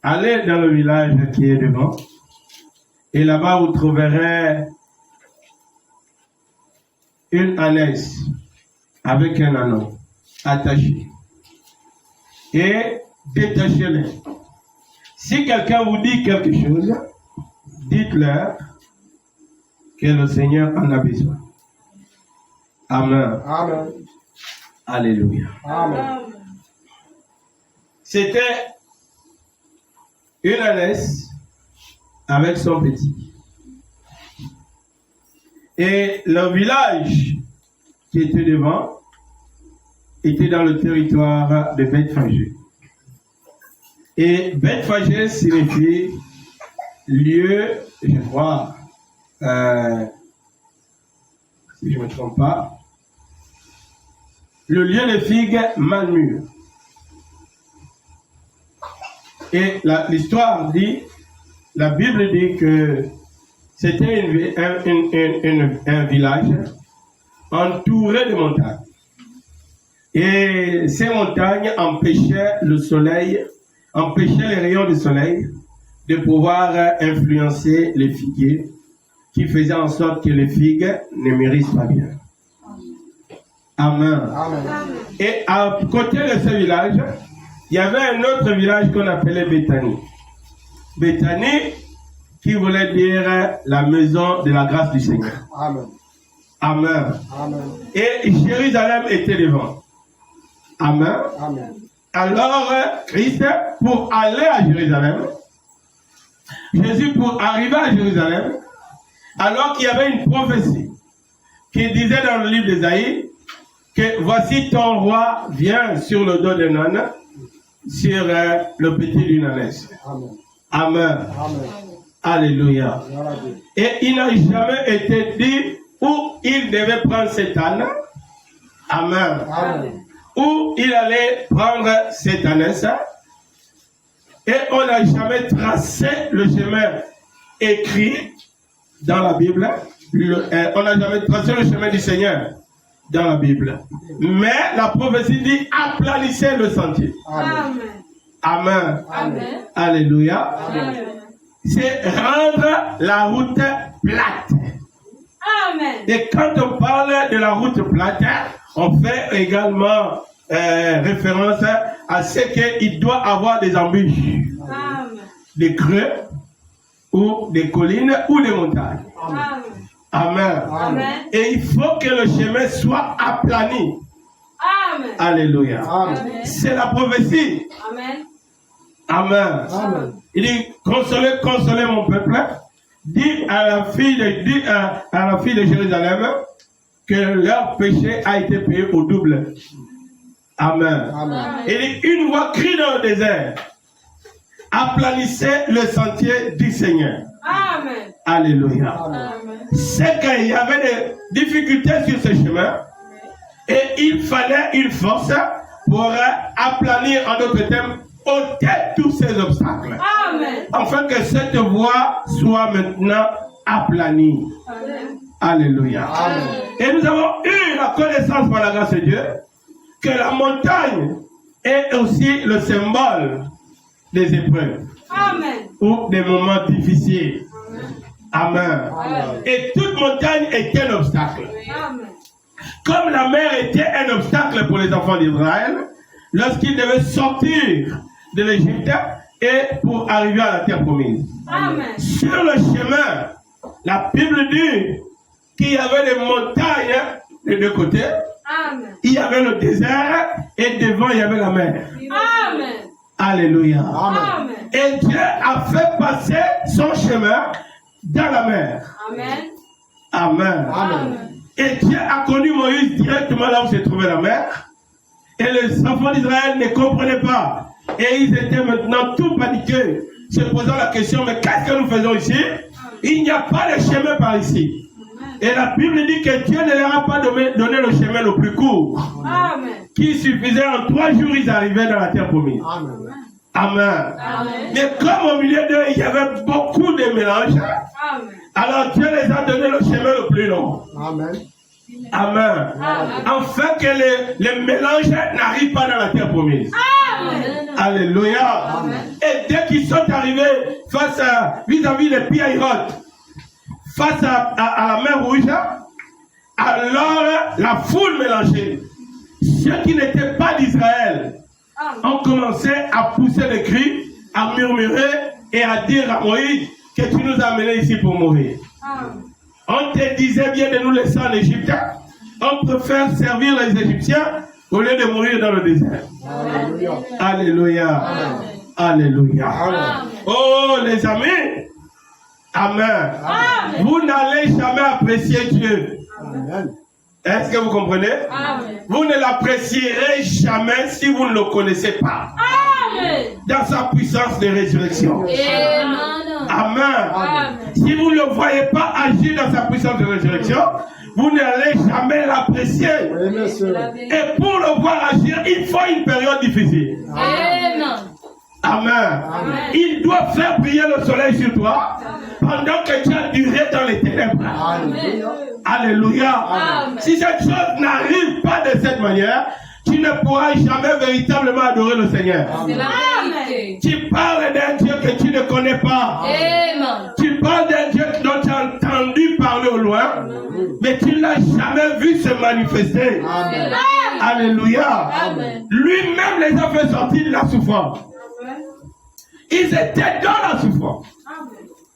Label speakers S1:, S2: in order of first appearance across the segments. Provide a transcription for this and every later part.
S1: allez dans le village qui est devant, et là-bas vous trouverez une ânesse avec un anneau attaché. Et détachez-les. Si quelqu'un vous dit quelque chose, dites-leur que le Seigneur en a besoin. Amen.
S2: Amen.
S1: Alléluia.
S2: Amen.
S1: C'était une ânesse avec son petit. Et le village qui était devant était dans le territoire de Bethphagée. Et Bethphagée signifie lieu, je crois, si je ne me trompe pas, le lieu de figues mal mûres. Et l'histoire dit, la Bible dit que c'était un village entouré de montagnes. Et ces montagnes empêchaient le soleil, empêchaient les rayons du soleil de pouvoir influencer les figuiers, qui faisaient en sorte que les figues ne mûrissent pas bien. Amen.
S2: Amen.
S1: Et à côté de ce village, il y avait un autre village qu'on appelait Béthanie. Béthanie, qui voulait dire la maison de la grâce du Seigneur.
S2: Amen.
S1: Amen.
S2: Amen.
S1: Et Jérusalem était devant. Amen.
S2: Amen.
S1: Alors, Christ, pour aller à Jérusalem, Jésus, pour arriver à Jérusalem, alors qu'il y avait une prophétie qui disait dans le livre d'Ésaïe que voici ton roi vient sur le dos d'un âne, sur le petit d'une ânesse.
S2: Amen.
S1: Amen.
S2: Amen.
S1: Alléluia. Et il n'a jamais été dit où il devait prendre cet âne. Amen.
S2: Amen.
S1: Où il allait prendre cette ânesse. Et on n'a jamais tracé le chemin écrit dans la Bible. On n'a jamais tracé le chemin du Seigneur dans la Bible. Mais la prophétie dit aplanissez le sentier.
S2: Amen.
S1: Amen.
S2: Amen.
S1: Alléluia.
S2: Amen.
S1: C'est rendre la route plate.
S3: Amen.
S1: Et quand on parle de la route plate, on fait également référence à ce qu'il doit avoir des embûches,
S3: Amen.
S1: des creux, ou des collines, ou des montagnes.
S3: Amen.
S1: Amen.
S3: Amen.
S1: Et il faut que le chemin soit aplani.
S3: Amen.
S1: Alléluia.
S2: Amen.
S1: C'est la prophétie.
S3: Amen.
S1: Amen.
S2: Amen.
S1: Il dit, consolez, consolez mon peuple. Dis à la fille de Jérusalem que leur péché a été payé au double. Amen.
S2: Amen.
S1: Il dit, une voix crie dans le désert. Aplanissez le sentier du Seigneur.
S3: Amen.
S1: Alléluia.
S2: Amen.
S1: C'est qu'il y avait des difficultés sur ce chemin et il fallait une force pour aplanir, en d'autres termes, ôter tous ces obstacles.
S3: Amen.
S1: Afin que cette voie soit maintenant aplanie.
S3: Amen.
S1: Alléluia.
S2: Amen.
S1: Et nous avons eu la connaissance par la grâce de Dieu que la montagne est aussi le symbole des épreuves
S3: Amen.
S1: ou des moments difficiles. Amen.
S2: Amen.
S1: Et toute montagne est un obstacle.
S3: Amen.
S1: Comme la mer était un obstacle pour les enfants d'Israël, lorsqu'ils devaient sortir de l'Égypte et pour arriver à la terre promise.
S3: Amen.
S1: Sur le chemin, la Bible dit qu'il y avait des montagnes des deux côtés,
S3: Amen.
S1: il y avait le désert et devant il y avait la mer.
S3: Amen.
S1: Alléluia.
S3: Amen.
S1: Et Dieu a fait passer son chemin dans la mer.
S3: Amen.
S1: Amen.
S2: Amen.
S1: Et Dieu a conduit Moïse directement là où se trouvait la mer. Et les enfants d'Israël ne comprenaient pas. Et ils étaient maintenant tout paniqués, se posant la question, mais qu'est-ce que nous faisons ici? Il n'y a pas de chemin par ici. Et la Bible dit que Dieu ne leur a pas donné le chemin le plus court,
S3: Amen.
S1: qui suffisait en 3 jours, ils arrivaient dans la terre promise.
S2: Amen.
S1: Amen.
S3: Amen.
S1: Mais comme au milieu d'eux, il y avait beaucoup de mélanges,
S3: Amen.
S1: alors Dieu les a donné le chemin le plus long.
S2: Amen.
S1: Amen. Afin que les mélanges n'arrivent pas dans la terre promise.
S3: Amen.
S1: Alléluia. Et dès qu'ils sont arrivés face à vis-à-vis des Piaïrotes, face à la mer Rouge, alors la foule mélangée, ceux qui n'étaient pas d'Israël, ont commencé à pousser des cris, à murmurer et à dire à Moïse que tu nous as amenés ici pour mourir. On te disait bien de nous laisser en Égypte. On préfère servir les Égyptiens au lieu de mourir dans le désert. Alléluia. Alléluia. Oh les amis. Amen. Vous n'allez jamais apprécier Dieu. Est-ce que vous comprenez? Vous ne l'apprécierez jamais si vous ne le connaissez pas. Dans sa puissance de résurrection. Amen. Si vous ne le voyez pas agir dans sa puissance de résurrection, vous n'allez jamais l'apprécier. Et pour le voir agir, il faut une période difficile. Amen. Il doit faire briller le soleil sur toi pendant que tu as duré dans les ténèbres. Alléluia. Si cette chose n'arrive pas de cette manière, tu ne pourras jamais véritablement adorer le Seigneur. Tu parles d'un Dieu que tu ne connais pas. Tu parles d'un Dieu dont tu as entendu parler au loin, mais tu ne l'as jamais vu se manifester. Alléluia. Lui-même les a fait sortir de la souffrance. Ils étaient dans la souffrance.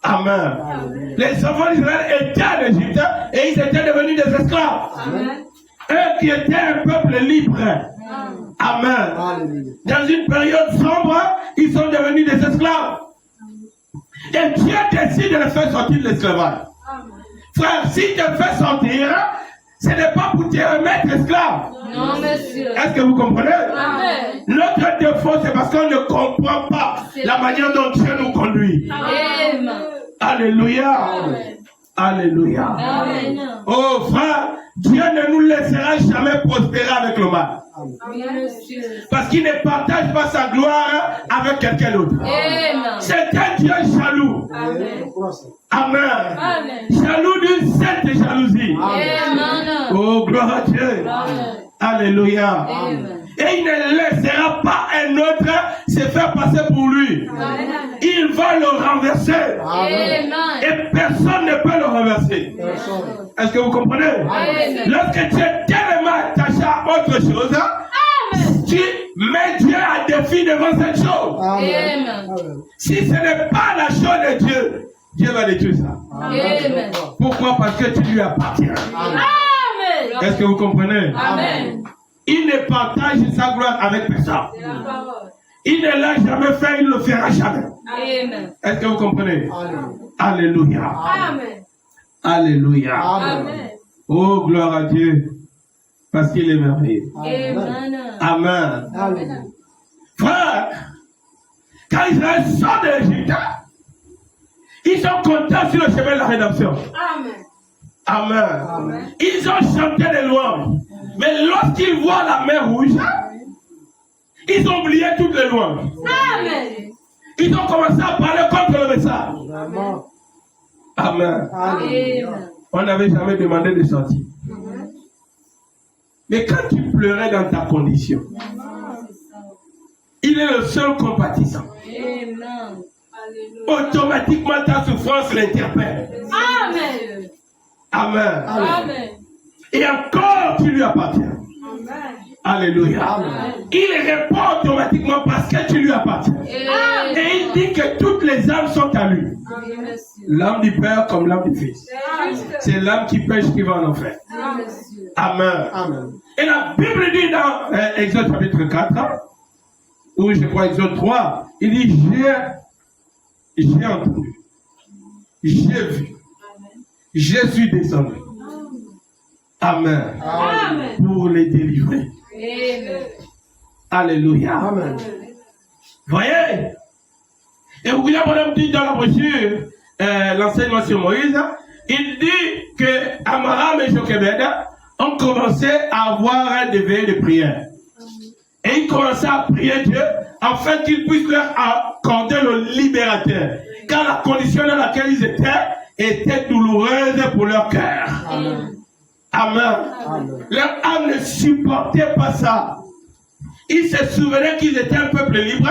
S1: Amen. Les enfants d'Israël étaient en Égypte et ils étaient devenus des esclaves. Eux qui étaient un peuple libre. Amen. Dans une période sombre, ils sont devenus des esclaves. Et Dieu décide de les faire sortir de l'esclavage. Frère, s'il te fait sortir, ce n'est pas pour te remettre esclave.
S3: Non, monsieur.
S1: Est-ce que vous comprenez?
S3: Amen.
S1: Notre défaut, c'est parce qu'on ne comprend pas la manière dont Dieu nous conduit.
S3: Amen.
S1: Alléluia.
S3: Amen.
S1: Alléluia.
S3: Amen.
S1: Oh frère, Dieu ne nous laissera jamais prospérer avec le mal.
S3: Oui, monsieur.
S1: Parce qu'il ne partage pas sa gloire avec quelqu'un d'autre.
S3: Amen.
S1: C'est un Dieu jaloux.
S3: Amen.
S1: Amen.
S3: Amen.
S1: Jaloux d'une sainte jalousie.
S3: Amen.
S1: Oh, gloire à Dieu.
S3: Amen.
S1: Alléluia.
S3: Amen.
S1: Et il ne laissera pas un autre se faire passer pour lui.
S3: Amen.
S1: Il va le renverser.
S3: Amen.
S1: Et personne ne peut le renverser. Est-ce que vous comprenez?
S3: Amen.
S1: Lorsque tu es tellement attaché à autre chose, tu mets Dieu à défi devant cette chose.
S3: Amen.
S1: Si ce n'est pas la chose de Dieu, Dieu va détruire ça.
S3: Amen.
S1: Pourquoi? Parce que tu lui appartiens.
S3: Amen.
S1: Est-ce que vous comprenez?
S3: Amen.
S1: Il ne partage sa gloire avec personne.
S3: C'est la parole.
S1: Il ne l'a jamais fait, il ne le fera jamais.
S3: Amen.
S1: Est-ce que vous comprenez? Alléluia.
S3: Amen.
S1: Alléluia.
S3: Amen.
S1: Oh, gloire à Dieu. Parce qu'il est merveilleux.
S3: Amen.
S1: Amen.
S3: Amen.
S1: Frère, quand Israël sort de l'Égypte, ils sont contents sur le chemin de la rédemption.
S3: Amen.
S1: Amen. Ils ont chanté des louanges. Mais lorsqu'ils voient la mer rouge, ils ont oublié toutes les louanges.
S3: Amen.
S1: Ils ont commencé à parler contre le message. Amen.
S3: Amen.
S1: On n'avait jamais demandé de sortir. Mais quand tu pleurais dans ta condition, il est le seul compatissant.
S3: Amen.
S1: Automatiquement, ta souffrance l'interpelle.
S3: Amen.
S1: Amen.
S3: Amen.
S1: Et encore, tu lui appartiens.
S3: Amen.
S1: Alléluia.
S3: Amen.
S1: Il répond automatiquement parce que tu lui appartiens.
S3: Amen.
S1: Et il dit que toutes les âmes sont à lui.
S3: Amen.
S1: L'âme du Père comme l'âme du Fils.
S3: C'est juste.
S1: C'est l'âme qui pêche qui va en enfer.
S3: Amen.
S1: Amen. Et la Bible dit dans Exode chapitre 4, ou je crois Exode 3, il dit j'ai entendu, j'ai vu, Jésus descendu. Amen.
S3: Amen.
S1: Pour les délivrer.
S3: Amen.
S1: Alléluia.
S2: Amen.
S1: Voyez? Et William Branham dit dans la brochure, l'enseignement sur Moïse, il dit que Amram et Jochebed ont commencé à avoir des veillées de prière. Et ils commençaient à prier Dieu afin qu'il puisse leur accorder le libérateur. Car la condition dans laquelle ils étaient était douloureuse pour leur cœur.
S3: Amen.
S1: Amen. Leur âme ne supportait pas ça. Ils se souvenaient qu'ils étaient un peuple libre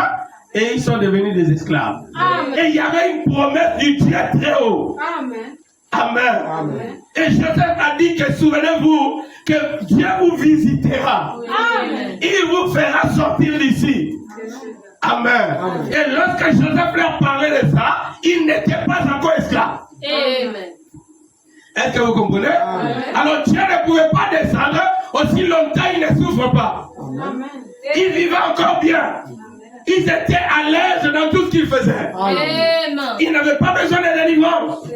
S1: et ils sont devenus des esclaves.
S3: Amen.
S1: Et il y avait une promesse du Dieu très haut.
S3: Amen.
S1: Amen.
S3: Amen.
S1: Et Joseph a dit que souvenez-vous que Dieu vous visitera.
S3: Amen.
S1: Il vous fera sortir d'ici. Amen. Et lorsque Joseph leur parlait de ça, ils n'étaient pas encore esclaves.
S3: Amen.
S1: Est-ce que vous comprenez? Alors Dieu ne pouvait pas descendre aussi longtemps il ne souffre pas.
S3: Amen.
S1: Ils vivaient encore bien. Ils étaient à l'aise dans tout ce qu'ils faisaient.
S3: Amen.
S1: Ils n'avaient pas besoin de délivrance.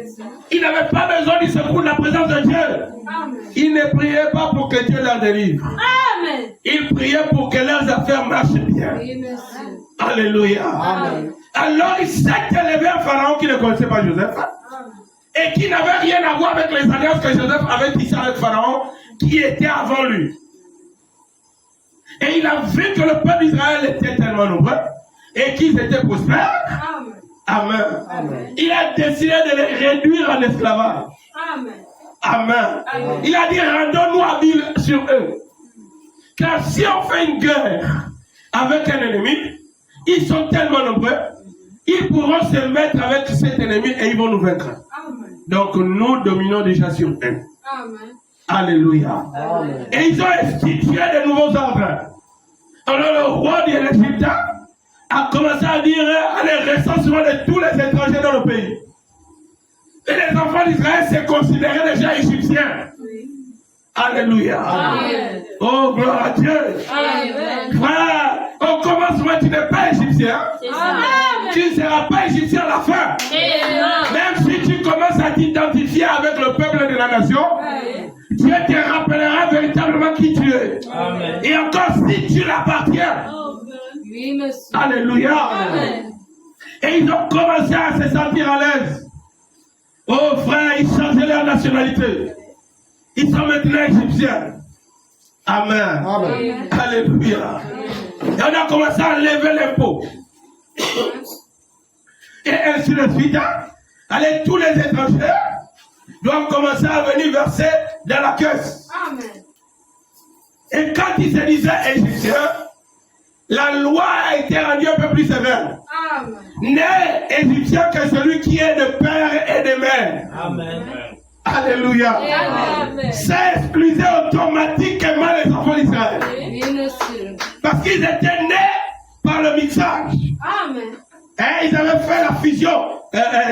S1: Ils n'avaient pas besoin du secours de la présence de Dieu.
S3: Amen.
S1: Ils ne priaient pas pour que Dieu leur délivre.
S3: Amen.
S1: Ils priaient pour que leurs affaires marchent bien.
S3: Oui, monsieur.
S1: Alléluia.
S3: Amen.
S1: Alors il s'est élevé un pharaon qui ne connaissait pas Joseph et qui n'avait rien à voir avec les alliances que Joseph avait tissées avec Pharaon qui était avant lui. Et il a vu que le peuple d'Israël était tellement nombreux et qu'ils étaient prospères.
S3: Amen.
S1: Amen.
S3: Amen.
S1: Il a décidé de les réduire en esclavage.
S3: Amen.
S1: Amen.
S3: Amen.
S1: Il a dit rendons-nous habiles sur eux. Car si on fait une guerre avec un ennemi, ils sont tellement nombreux, ils pourront se mettre avec cet ennemi et ils vont nous vaincre.
S3: Amen.
S1: Donc nous dominons déjà sur eux.
S3: Amen.
S1: Alléluia.
S3: Amen.
S1: Et ils ont institué de nouveaux ordres. Alors le roi de l'Égypte a commencé à dire les recensement de tous les étrangers dans le pays. Et les enfants d'Israël se considéraient déjà égyptiens.
S3: Oui.
S1: Alléluia.
S3: Amen.
S1: Oh, gloire à Dieu.
S3: Amen.
S1: Frère, au commencement, tu n'es pas égyptien.
S3: Amen.
S1: Tu ne seras pas égyptien à la fin.
S3: Amen.
S1: Même si tu commences à t'identifier avec le peuple de la nation, Dieu te rappellera véritablement qui tu es.
S2: Amen.
S1: Et encore si tu l'appartiens.
S3: Oui, monsieur.
S1: Alléluia.
S3: Amen.
S1: Et ils ont commencé à se sentir à l'aise. Oh frère, ils changeaient leur nationalité. Ils sont maintenant égyptiens. Amen.
S3: Amen.
S1: Alléluia. Et on a commencé à lever l'impôt. Et ainsi de suite. Allez, tous les étrangers doivent commencer à venir verser dans la caisse.
S3: Amen.
S1: Et quand ils se disaient égyptiens, la loi a été rendue un peu plus sévère.
S3: Amen.
S1: N'est égyptien que celui qui est de père et de mère.
S2: Amen.
S1: Alléluia.
S3: Amen.
S1: Ça exclusait automatiquement les enfants d'Israël.
S3: Oui, monsieur.
S1: Parce qu'ils étaient nés par le mixage.
S3: Amen.
S1: Et ils avaient fait la fusion,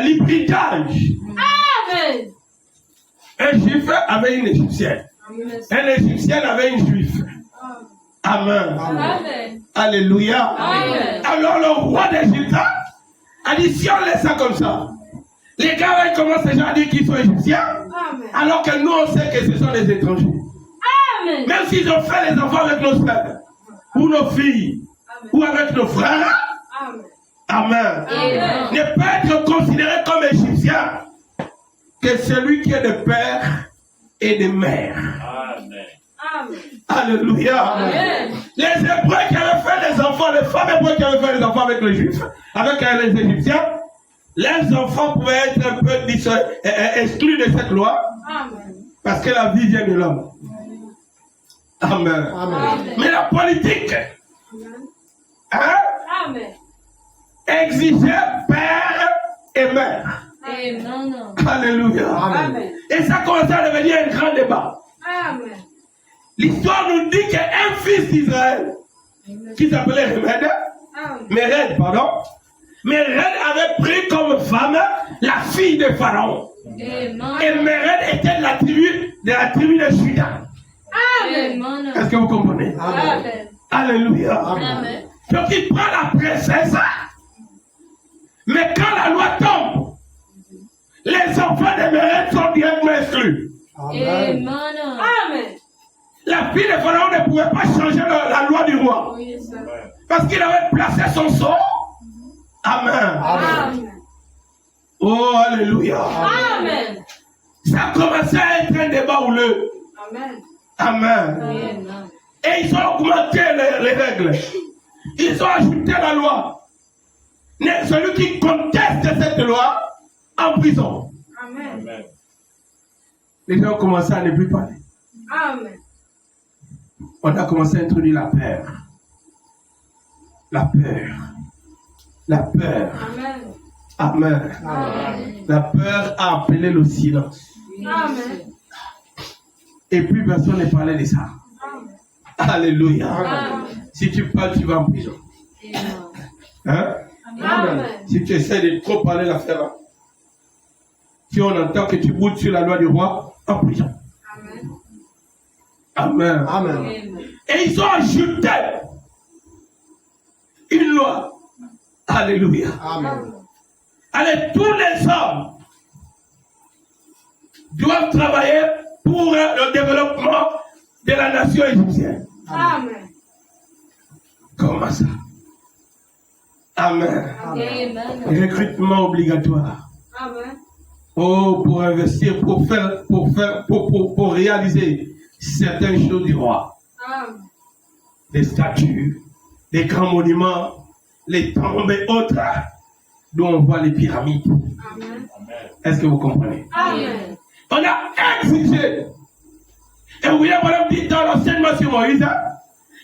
S1: l'hybridage.
S3: Amen.
S1: Un juif avait une égyptienne.
S3: Oui, monsieur.
S1: Un égyptien avait une juive. Amen.
S3: Amen.
S1: Alléluia.
S3: Amen.
S1: Alors le roi d'Égypte a dit si on laisse ça comme ça, les gars ils commencent déjà à dire qu'ils sont égyptiens,
S3: Amen.
S1: alors que nous on sait que ce sont des étrangers.
S3: Amen.
S1: Même s'ils ont fait les enfants avec nos frères, ou nos filles, ou avec nos frères,
S3: Amen.
S1: amen.
S3: Amen.
S1: Ne peut être considéré comme égyptien que celui qui est de père et de mère.
S2: Amen.
S3: Amen.
S1: Alléluia.
S3: Amen.
S1: Les Hébreux qui avaient fait les enfants, les femmes hébreux qui avaient fait les enfants avec les Juifs, avec les Égyptiens, les enfants pouvaient être un peu exclus de cette loi
S3: Amen.
S1: parce que la vie vient de l'homme. Amen.
S3: Amen.
S1: Mais la politique hein,
S3: Amen.
S1: exigeait père et mère.
S3: Amen.
S1: Alléluia.
S3: Amen.
S1: Et ça commençait à devenir un grand débat.
S3: Amen.
S1: L'histoire nous dit qu'un fils d'Israël, qui s'appelait Méred, Méred avait pris comme femme la fille de Pharaon. Et
S3: Amen.
S1: Méred était de la tribu de Juda.
S3: Amen.
S1: Est-ce que vous comprenez?
S3: Amen.
S1: Alléluia.
S3: Amen.
S1: Donc il prend la princesse, mais quand la loi tombe, les enfants de Méred sont directement exclus.
S3: Amen. Amen.
S1: La fille de Pharaon ne pouvait pas changer la loi du roi.
S3: Oui, ça.
S1: Parce qu'il avait placé son sceau. Amen.
S3: Amen.
S1: Oh, alléluia.
S3: Amen.
S1: Ça a commencé à être un débat houleux.
S3: Amen.
S1: Amen.
S3: Amen.
S1: Et ils ont augmenté les règles. Ils ont ajouté la loi. Celui qui conteste cette loi, en prison.
S3: Amen.
S2: Amen.
S1: Les gens ont commencé à ne plus parler.
S3: Amen.
S1: On a commencé à introduire la peur. La peur. La peur.
S3: Amen.
S1: Amen.
S3: Amen.
S1: La peur a appelé le silence.
S3: Amen.
S1: Et plus personne ne parlait de ça.
S3: Amen.
S1: Alléluia.
S3: Amen.
S1: Si tu parles, tu vas en prison. Hein?
S3: Amen.
S1: Si tu essaies de trop parler l'affaire là. Si on entend que tu boudes sur la loi du roi, en prison.
S3: Amen.
S1: Amen.
S3: Amen.
S1: Et ils ont ajouté une loi. Alléluia.
S2: Amen.
S1: Allez, tous les hommes doivent travailler pour le développement de la nation égyptienne.
S3: Amen.
S1: Comment ça? Amen.
S3: Amen.
S1: Recrutement obligatoire.
S3: Amen.
S1: Oh, pour investir, pour réaliser certaines choses du roi.
S3: Amen.
S1: Des statues, des grands monuments, les tombes et autres, dont on voit les pyramides.
S3: Amen.
S1: Est-ce que vous comprenez?
S3: Amen.
S1: On a exigé. Et William Branham dit dans l'enseignement sur Moïse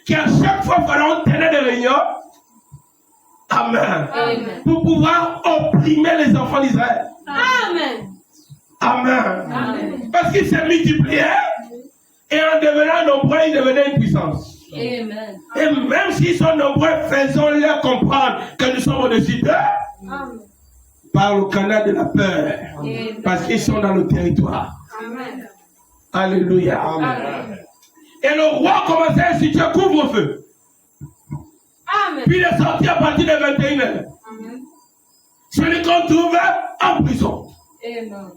S1: qu'à chaque fois Pharaon tenait des réunions. Amen.
S3: Amen.
S1: Pour pouvoir opprimer les enfants d'Israël.
S3: Amen.
S1: Amen.
S3: Amen.
S1: Parce qu'ils se multipliaient et en devenant nombreux, ils devenaient une puissance.
S3: Amen.
S1: Et même s'ils sont nombreux, faisons-leur comprendre que nous sommes au-dessus d'eux
S3: Amen.
S1: par le canal de la peur.
S3: Amen.
S1: Parce qu'ils sont dans le territoire.
S3: Amen.
S1: Alléluia.
S3: Amen.
S1: Et le roi commençait à instituer un couvre-feu.
S3: Amen.
S1: Puis il est sorti à partir de 21h.
S3: Amen.
S1: Celui qu'on trouvait en prison.
S3: Amen.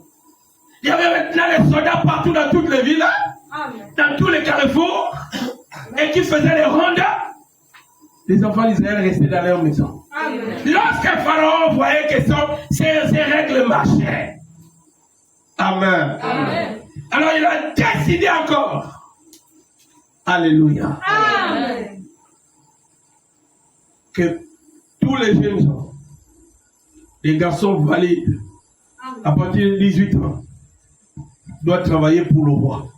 S1: Il y avait maintenant les soldats partout dans toutes les villes,
S3: Amen.
S1: dans tous les carrefours, et qui faisaient les rondes. Les enfants d'Israël restaient dans leur maison.
S3: Amen.
S1: Lorsque Pharaon voyait que ces règles marchaient. Amen.
S3: Amen.
S1: Alors il a décidé encore. Alléluia.
S3: Amen.
S1: Que tous les jeunes hommes, les garçons valides, à partir de 18 ans, doivent travailler pour le roi.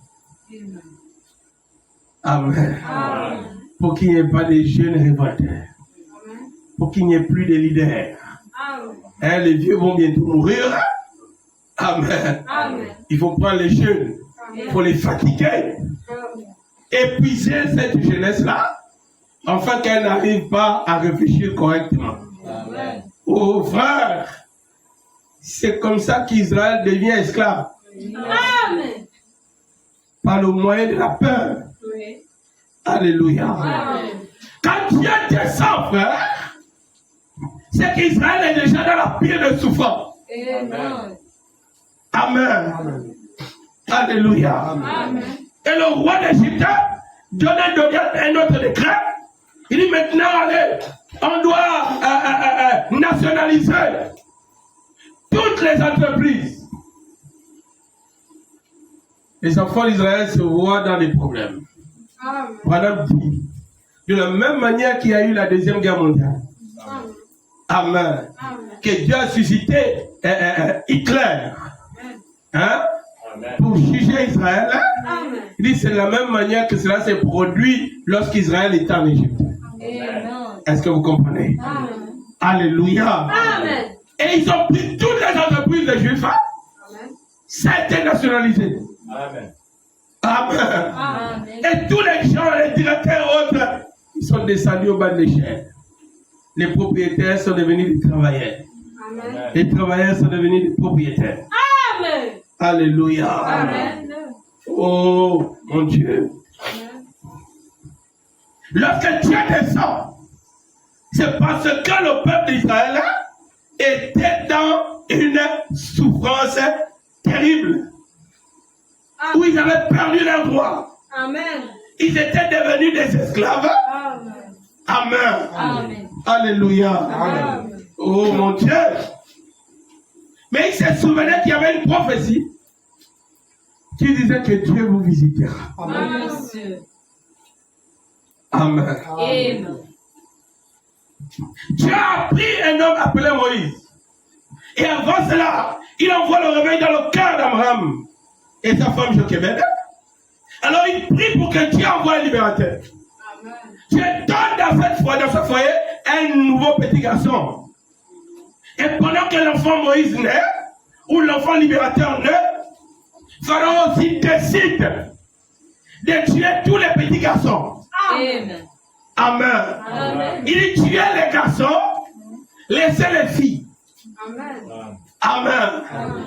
S1: Amen.
S3: Amen.
S1: Pour qu'il n'y ait pas de jeunes révoltés. Pour qu'il n'y ait plus de leaders.
S3: Amen.
S1: Hein, les vieux vont bientôt mourir. Amen.
S3: Amen.
S1: Il faut prendre les jeunes. Il faut les fatiguer. Épuiser cette jeunesse-là. Afin qu'elle n'arrive pas à réfléchir correctement.
S3: Amen.
S1: Oh frère, c'est comme ça qu'Israël devient esclave.
S3: Amen.
S1: Par le moyen de la peur.
S3: Oui.
S1: Alléluia.
S3: Amen.
S1: Quand Dieu descend, frère, c'est qu'Israël est déjà dans la pire de souffrance.
S3: Amen.
S1: Amen. Alléluia.
S3: Amen.
S1: Et le roi d'Égypte donne un autre décret. Il dit maintenant, allez, on doit nationaliser toutes les entreprises. Les enfants d'Israël se voient dans des problèmes.
S3: Amen.
S1: Voilà dit. De la même manière qu'il y a eu la Deuxième Guerre mondiale. Amen.
S3: Amen.
S1: Que Dieu a suscité Hitler. Hein? Pour juger Israël.
S3: Amen.
S1: Il dit c'est de la même manière que cela s'est produit lorsqu'Israël était en Égypte.
S3: Amen.
S1: Est-ce que vous comprenez?
S3: Amen.
S1: Alléluia.
S3: Amen.
S1: Et ils ont pris toutes les entreprises de Juifs.
S3: Amen.
S1: Ça a été nationalisé.
S2: Amen.
S1: Amen.
S3: Amen.
S1: Et tous les gens, les directeurs autres, ils sont descendus au bas de l'échelle. Les propriétaires sont devenus des travailleurs.
S3: Amen.
S1: Les travailleurs sont devenus des propriétaires.
S3: Amen.
S1: Alléluia.
S3: Amen.
S1: Oh, mon Dieu. Lorsque Dieu descend, c'est parce que le peuple d'Israël était dans une souffrance terrible. Où ils avaient perdu leur droit.
S3: Amen.
S1: Ils étaient devenus des esclaves.
S3: Amen.
S1: Amen.
S3: Amen.
S1: Alléluia.
S3: Amen.
S1: Oh mon Dieu. Mais ils se souvenaient qu'il y avait une prophétie qui disait que Dieu vous visitera.
S3: Amen.
S1: Amen.
S3: Amen.
S1: Dieu a pris un homme appelé Moïse. Et avant cela, il envoie le réveil dans le cœur d'Abraham et sa femme Jochebed. Alors il prie pour que Dieu envoie un libérateur. Dieu donne dans ce foyer un nouveau petit garçon. Et pendant que l'enfant Moïse naît, ou l'enfant libérateur naît, Pharaon aussi décide de tuer tous les petits garçons.
S3: Amen.
S1: Amen.
S3: Amen.
S1: Il tuait les garçons, laissait les filles.
S3: Amen.
S1: Amen.
S3: Amen.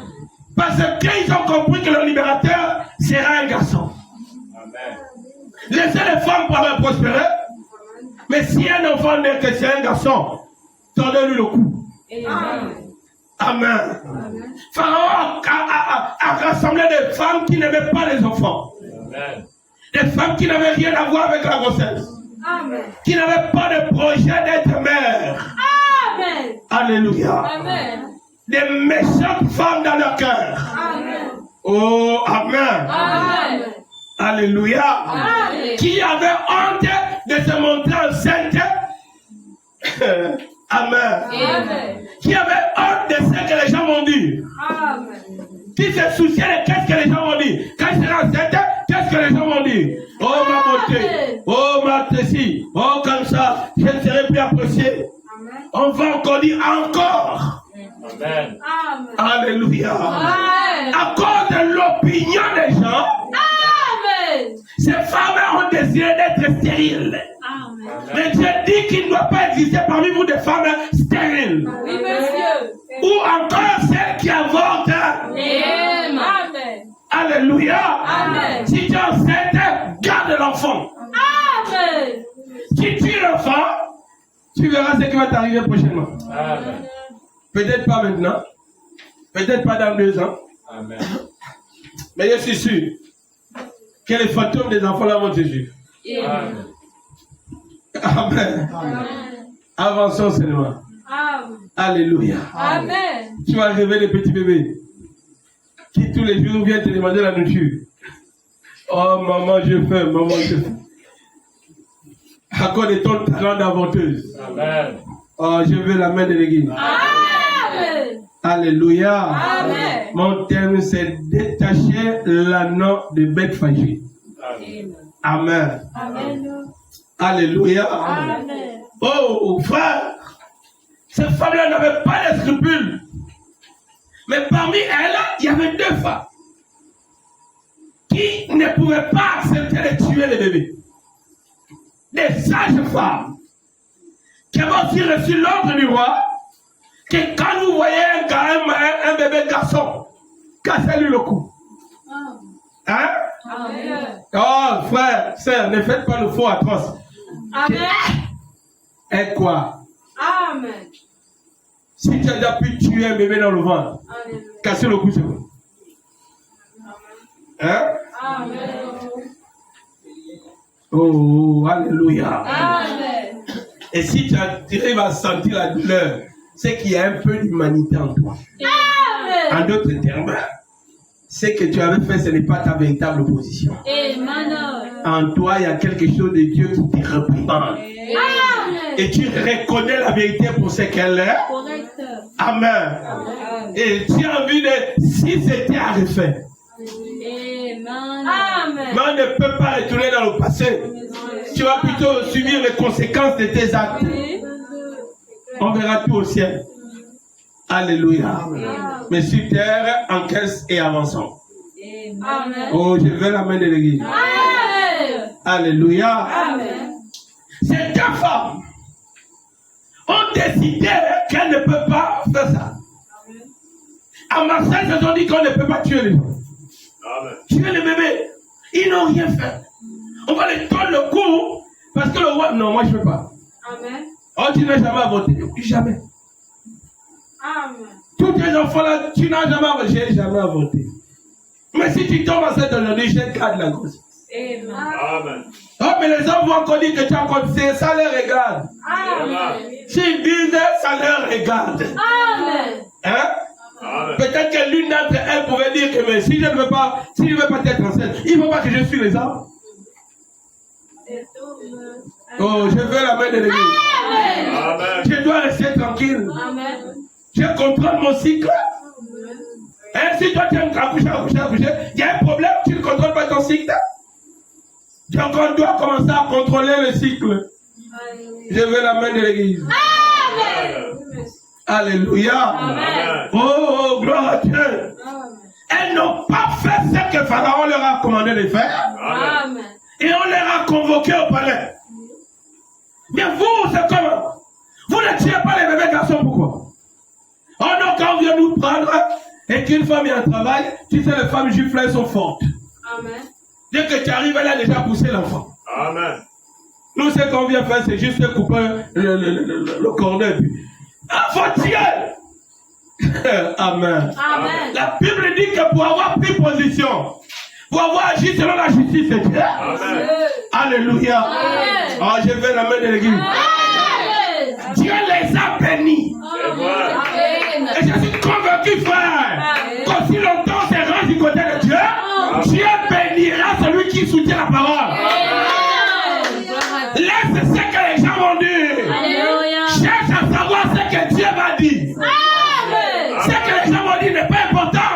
S1: Parce qu'ils ont compris que le libérateur sera un garçon.
S2: Amen.
S1: Laissez les femmes pour prospérer. Mais si un enfant n'est que c'est un garçon, tendez-lui le cou.
S3: Amen.
S1: Amen. Pharaon a rassemblé des femmes qui n'aimaient pas les enfants.
S2: Amen.
S1: Des femmes qui n'avaient rien à voir avec la grossesse.
S3: Amen.
S1: Qui n'avaient pas de projet d'être mère.
S3: Amen.
S1: Alléluia.
S3: Amen.
S1: Des méchantes femmes dans leur cœur.
S3: Amen.
S1: Oh, amen.
S3: Amen.
S1: Alléluia.
S3: Amen.
S1: Qui avait honte de se montrer enceinte. Amen.
S3: Amen.
S1: Qui avait honte de ce que les gens vont dire.
S3: Amen.
S1: Qui se souciait de qu'est-ce que les gens vont dire. Quand il sera enceinte, qu'est-ce que les gens vont dire. Oh ma beauté, oh ma tessie, oh comme ça, je ne serai plus apprécié.
S3: Amen.
S1: On va encore dire encore.
S2: Amen.
S3: Amen.
S1: Alléluia.
S3: Amen.
S1: À cause de l'opinion des gens,
S3: Amen.
S1: ces femmes ont décidé d'être stériles.
S3: Amen.
S1: Mais Dieu dit qu'il ne doit pas exister parmi vous des femmes stériles.
S3: Oui, monsieur.
S1: Ou encore celles qui avortent.
S3: Amen. Amen.
S1: Alléluia.
S3: Amen.
S1: Si tu es enceinte, garde l'enfant.
S3: Amen.
S1: Si tu es l'enfant, tu verras ce qui va t'arriver prochainement.
S2: Amen.
S1: Peut-être pas maintenant, peut-être pas dans 2 ans,
S2: Amen.
S1: mais je suis sûr que les fantômes des enfants là vont te suivre.
S2: Amen.
S1: Amen.
S3: Amen.
S1: Avançons seulement.
S3: Amen.
S1: Alléluia.
S3: Amen.
S1: Tu vas rêver des petits bébés qui tous les jours viennent te demander la nourriture. Oh maman, je faim, maman, je faim. À cause de ton talent d'aventeuse.
S2: Amen.
S1: Oh, je veux la main de l'église.
S3: Amen.
S1: Alléluia.
S3: Amen.
S1: Mon thème, c'est détacher l'anneau de Beth Fagé.
S2: Amen.
S1: Amen.
S3: Amen.
S1: Alléluia.
S3: Amen.
S1: Oh, frère, ces femmes-là n'avaient pas de scrupules. Mais parmi elles, il y avait 2 femmes qui ne pouvaient pas accepter de tuer les bébés. Des sages femmes qui avaient aussi reçu l'ordre du roi que quand vous voyez un bébé garçon, cassez-lui le cou. Hein?
S3: Amen.
S1: Oh, frère, sœur, ne faites pas le faux atroce.
S3: Amen.
S1: Et quoi?
S3: Amen.
S1: Si tu as déjà pu tuer un bébé dans le ventre,
S3: Amen.
S1: casser le cou, c'est bon. Hein?
S3: Amen.
S1: Oh, alléluia.
S3: Amen.
S1: Et si tu arrives à sentir la douleur, c'est qu'il y a un peu d'humanité en toi. En
S3: Amen.
S1: d'autres termes, ce que tu avais fait, ce n'est pas ta véritable position.
S3: Amen.
S1: En toi, il y a quelque chose de Dieu qui te réprimande.
S3: Amen.
S1: Et tu reconnais la vérité pour ce qu'elle est.
S3: Correct.
S1: Amen.
S3: Amen.
S1: Et tu as envie de, si c'était à refaire.
S3: Amen. Amen.
S1: Mais on ne peut pas retourner dans le passé. Tu vas plutôt subir les conséquences de tes actes. On verra tout au ciel. Alléluia. Mais sur terre, encaisse et avançons.
S3: Amen.
S1: Oh, je veux la main de l'église.
S3: Amen.
S1: Alléluia.
S3: Amen.
S1: Ces 2 femmes ont décidé qu'elles ne peuvent pas faire ça. À Marseille, ils ont dit qu'on ne peut pas tuer les gens.
S2: Amen.
S1: Tuer les bébés. Ils n'ont rien fait. On va les tordre le cou parce que le roi. Non, moi je ne peux pas.
S3: Amen.
S1: Oh, tu n'as jamais voté. Jamais.
S3: Amen.
S1: Tous tes enfants là, tu n'as jamais voté. J'ai jamais voté. Mais si tu tombes enceinte aujourd'hui, je garde la grossesse.
S3: Amen.
S2: Amen.
S1: Oh, mais les hommes vont encore dire que tu as encore. Ça les regarde.
S3: Amen.
S1: S'ils disent, ça leur regarde.
S3: Amen.
S1: Hein?
S2: Amen.
S1: Peut-être que l'une d'entre elles pouvait dire que mais si je ne veux pas être enceinte, il ne faut pas que je suis les hommes. Oh, je veux la main de l'église.
S3: Amen.
S2: Amen.
S1: Je dois rester tranquille.
S3: Amen.
S1: Je contrôle mon cycle. Hein, si toi tu aimes accoucher, il y a un problème, tu ne contrôles pas ton cycle. Donc on doit commencer à contrôler le cycle. Je veux la main de l'église. Alléluia.
S2: Amen.
S1: Oh, gloire à Dieu. Elles n'ont pas fait ce que Pharaon leur a commandé de faire.
S2: Amen.
S1: Et on les a convoqués au palais. Mais vous, c'est comment? Vous ne tuez pas les bébés garçons, pourquoi? Oh non, quand on vient nous prendre et qu'une femme est en travail, tu sais, les femmes juives là, elles sont fortes.
S3: Amen.
S1: Dès que tu arrives, elle a déjà poussé l'enfant.
S2: Amen.
S1: Nous, ce qu'on vient faire, c'est juste couper le cornet. Ah, faut tuer! Amen.
S3: Amen.
S1: La Bible dit que pour avoir pris position, pour avoir agi selon la justice de Dieu.
S2: Amen.
S1: Alléluia.
S3: Amen.
S1: Ah, je vais la main de l'église.
S3: Amen.
S1: Dieu les a bénis.
S2: C'est vrai.
S3: Amen.
S1: Et je suis convaincu, frère, qu'aussi longtemps c'est rare du côté de Dieu, Dieu bénira celui qui soutient la parole. Laisse ce que les gens vont dire.
S3: Alléluia.
S1: Cherche à savoir ce que Dieu va dire.
S3: Amen.
S1: Ce que les gens vont dire n'est pas important.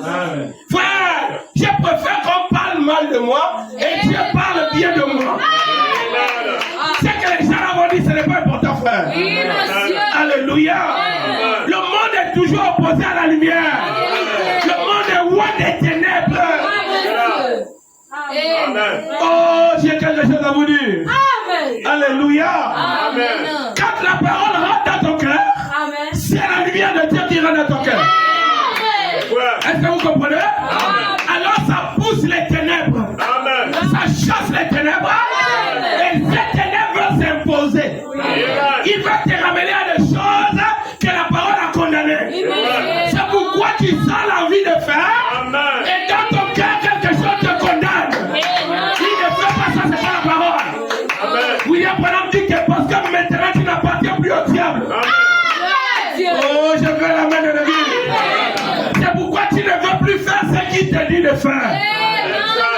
S2: Amen.
S1: Frère, je préfère qu'on parle mal de moi et Dieu parle bien de moi.
S2: Amen.
S1: Ce que les gens vont dire, ce n'est pas important, frère.
S3: Oui, monsieur.
S1: Alléluia.
S2: Amen.
S1: Le monde est toujours opposé à la lumière. Le monde est loin des ténèbres.
S2: Amen.
S1: Oh, j'ai quelque chose à vous dire.
S3: Amen.
S1: Alléluia.
S2: Amen.
S1: Quand la parole rentre dans ton cœur,
S3: Amen.
S1: c'est la lumière de Dieu qui rentre dans ton cœur.
S2: Ouais.
S1: Est-ce que vous comprenez? Alors ça pousse les ténèbres.
S2: Amen.
S1: Ça chasse les ténèbres. Et ces ténèbres vont s'imposer.
S2: Amen.
S1: Il va te ramener à des choses que la parole a condamnées. C'est pourquoi tu sens l'envie de faire.
S2: Amen.
S1: Et dans ton cœur, quelque chose te condamne. Il ne fait pas ça, c'est pas la parole.
S2: Amen.
S1: William Branham dit que parce que maintenant tu n'appartiens plus au diable.
S2: Amen.
S1: Oh, je veux la main de l'église. C'est pourquoi tu ne veux plus faire ce qu'il te dit de faire.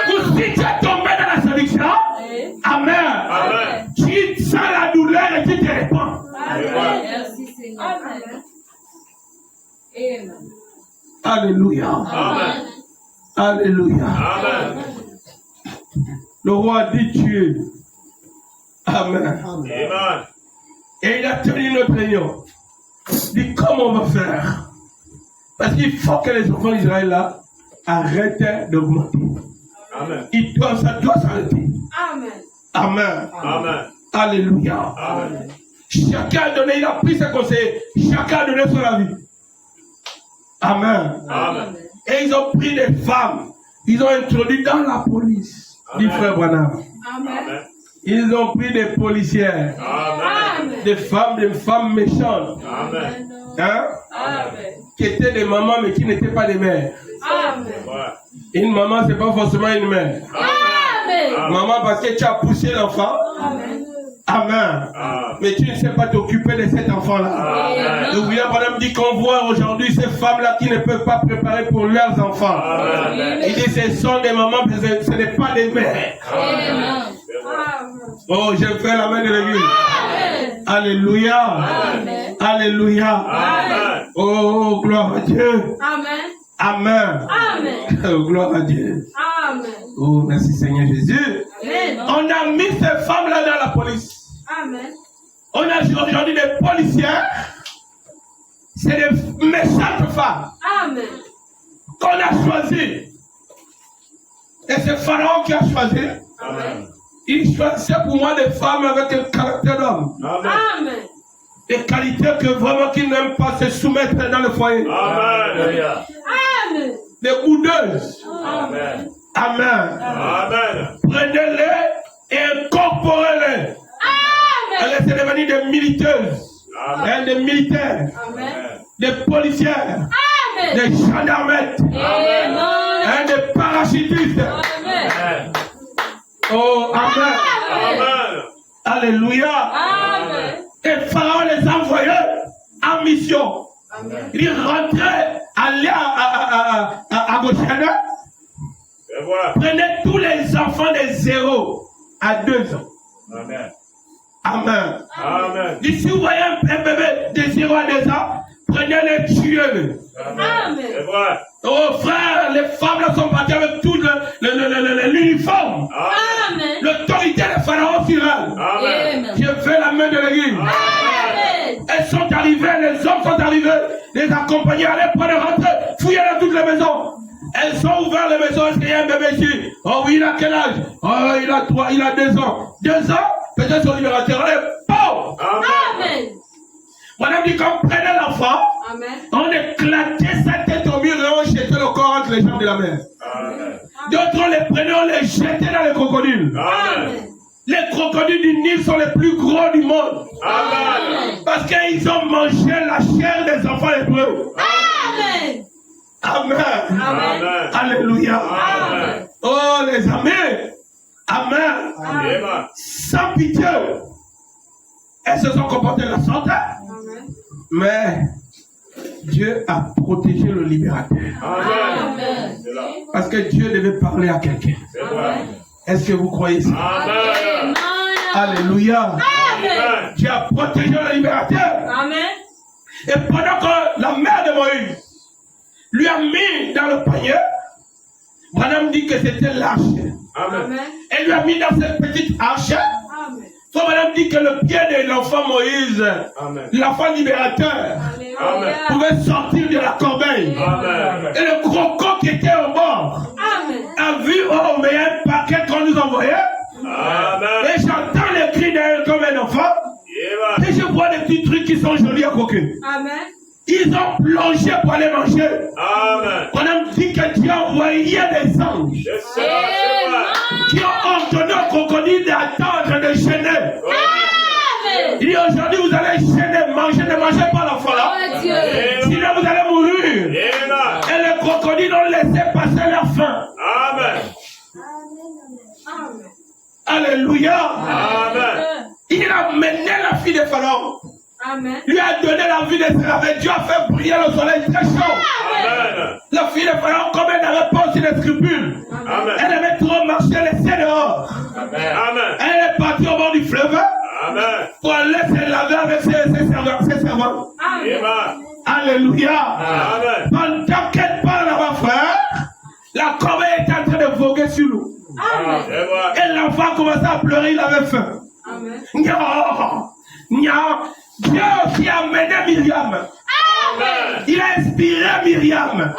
S1: Ou si tu es tombé dans la séduction, Amen.
S2: Amen.
S1: Tu sens la douleur et tu te répands.
S3: Merci Seigneur. Amen.
S1: Alléluia.
S2: Amen.
S1: Alléluia.
S2: Amen.
S1: Le roi dit tuer. Amen.
S2: Amen.
S1: Et il a tenu notre réunion. Il dit comment on va faire? Parce qu'il faut que les enfants d'Israël là arrêtent d'augmenter.
S2: Amen.
S1: Ça doit s'arrêter.
S3: Amen.
S1: Amen.
S2: Amen.
S1: Alléluia.
S2: Amen.
S1: Chacun a donné, il a pris ses conseils. Chacun a donné son avis. Amen.
S2: Amen.
S1: Et ils ont pris des femmes. Ils ont introduit dans la police. Dit
S2: Amen.
S1: frère Branham.
S3: Amen.
S1: Ils ont pris des policières.
S2: Amen.
S1: Des femmes méchantes.
S2: Amen.
S1: Hein?
S3: Amen.
S1: Qui étaient des mamans mais qui n'étaient pas des mères.
S3: Amen.
S2: Ouais.
S1: Une maman, c'est pas forcément une mère.
S3: Amen.
S1: Maman, parce que tu as poussé l'enfant.
S3: Amen.
S1: Amen.
S2: Amen.
S1: Mais tu ne sais pas t'occuper de cet enfant-là.
S2: Amen.
S1: Le William Branham dit qu'on voit aujourd'hui ces femmes-là qui ne peuvent pas préparer pour leurs enfants.
S2: Amen.
S1: Il dit ce sont des mamans, mais ce n'est pas des mères.
S3: Amen.
S1: Oh, je fais la main de l'église. Alléluia.
S3: Amen.
S1: Alléluia.
S2: Amen.
S1: Oh, gloire à Dieu.
S3: Amen.
S1: Amen.
S3: Amen.
S1: Oh, gloire à Dieu.
S3: Amen.
S1: Oh, merci Seigneur Jésus.
S3: Amen.
S1: On a mis ces femmes-là dans la police.
S3: Amen.
S1: On a aujourd'hui des policières. C'est des méchantes femmes
S3: Amen.
S1: qu'on a choisies. Et c'est Pharaon qui a choisi.
S2: Amen.
S1: Il choisissait pour moi des femmes avec un caractère d'homme.
S2: Amen.
S3: Amen.
S1: Des qualités que vraiment qui n'aiment pas se soumettre dans le foyer.
S2: Amen.
S3: Amen.
S1: Des boudeuses.
S2: Amen.
S1: Amen.
S2: Amen.
S1: Prenez-les et incorporez-les.
S3: Amen.
S1: Elles sont devenues des militeuses.
S2: Amen.
S1: Des militaires.
S3: Amen.
S1: Des policières.
S3: Amen.
S1: Des gendarmettes.
S3: Amen.
S1: Des parachutistes.
S3: Amen.
S1: Oh, amen.
S2: Amen.
S1: Alléluia.
S3: Amen.
S1: Et Pharaon les envoyait en mission.
S3: Amen.
S1: Il rentrait, allait à Goshen,
S2: Et voilà.
S1: prenait tous les enfants de 0 à 2 ans.
S2: Amen.
S1: Amen.
S2: Amen.
S1: Et si vous voyez un bébé de 0 à 2 ans, apprenez les tuer.
S3: Amen.
S2: C'est vrai.
S1: Oh frère, les femmes là sont parties avec tout l'uniforme.
S3: Amen.
S1: L'autorité des pharaons sur elles.
S2: Amen.
S1: Je fais la main de l'église.
S3: Amen.
S1: Elles sont arrivées, les hommes sont arrivés, les accompagnés, allez prendre rentrer, fouiller dans toutes les maisons. Elles ont ouvert les maisons, est-ce qu'il y a un bébé ici? Oh oui, il a quel âge? Oh, il a 2 ans. 2 ans? Peut-être son libérateur, on est pauvres.
S3: Amen.
S1: Madame dit qu'on prenait l'enfant,
S3: Amen.
S1: on éclatait sa tête au mur et on jetait le corps entre les jambes de la mer.
S2: Amen.
S1: D'autres, on les prenait, on les jetait dans les crocodiles.
S2: Amen.
S1: Les crocodiles du Nil sont les plus gros du monde.
S2: Amen.
S1: Parce qu'ils ont mangé la chair des enfants hébreux.
S3: Amen.
S1: Amen.
S3: Amen.
S2: Amen.
S1: Alléluia.
S2: Amen.
S1: Oh les amis. Amen.
S2: Amen.
S1: Sans pitié. Elles se sont comportées de la sorte.
S3: Amen.
S1: Mais Dieu a protégé le libérateur.
S2: Amen. C'est là.
S1: Parce que Dieu devait parler à quelqu'un.
S2: C'est vrai.
S1: Est-ce que vous croyez ça?
S2: Amen.
S1: Alléluia.
S2: Amen.
S1: Dieu a protégé le libérateur.
S3: Amen.
S1: Et pendant que la mère de Moïse lui a mis dans le panier, Branham dit que c'était l'arche.
S2: Amen.
S1: Elle lui a mis dans cette petite arche.
S3: Amen.
S1: Soit Branham dit que le pied de l'enfant Moïse,
S2: Amen.
S1: l'enfant libérateur,
S3: Alléluia.
S1: pouvait sortir de la corbeille.
S2: Amen.
S1: Et le croco qui était au bord
S3: Amen.
S1: a vu, oh, mais un paquet qu'on nous envoyait.
S2: Amen.
S1: Et j'entends les cris d'elle comme un enfant.
S2: Amen.
S1: Et je vois des petits trucs qui sont jolis à croquer.
S3: Amen.
S1: Ils ont plongé pour aller manger.
S2: Amen.
S1: On a dit que Dieu a envoyé des anges
S2: C'est ça, c'est vrai.
S1: qui ont ordonné au crocodile d'attendre, de gêner.
S3: Amen.
S1: Il dit aujourd'hui vous allez gêner, manger, ne mangez pas l'enfant là.
S3: Oh Dieu.
S1: Sinon vous allez mourir.
S2: Amen.
S1: Et les crocodiles ont laissé passer leur faim.
S2: Amen.
S3: Amen.
S1: Alléluia.
S2: Amen.
S1: Il a mené la fille de Pharaon.
S3: Amen.
S1: Lui a donné la vie d'esclave. Dieu a fait briller le soleil très chaud.
S2: Amen.
S1: La fille de Pharaon, comme elle n'avait pas aussi de scrupules,
S2: Amen.
S1: elle avait trop marché, laissé dehors.
S2: Amen.
S1: Elle est partie au bord du fleuve
S2: Amen.
S1: pour aller se laver avec ses servants.
S3: Amen.
S2: Amen.
S1: Alléluia.
S2: Amen.
S1: Pendant qu'elle parle là-bas, frère, la corbeille est en train de voguer sur l'eau.
S3: Amen.
S2: C'est vrai.
S1: Et l'enfant commençait à pleurer, il avait faim.
S3: Amen.
S1: Dieu aussi a mené Myriam.
S2: Amen.
S1: Il a inspiré Myriam.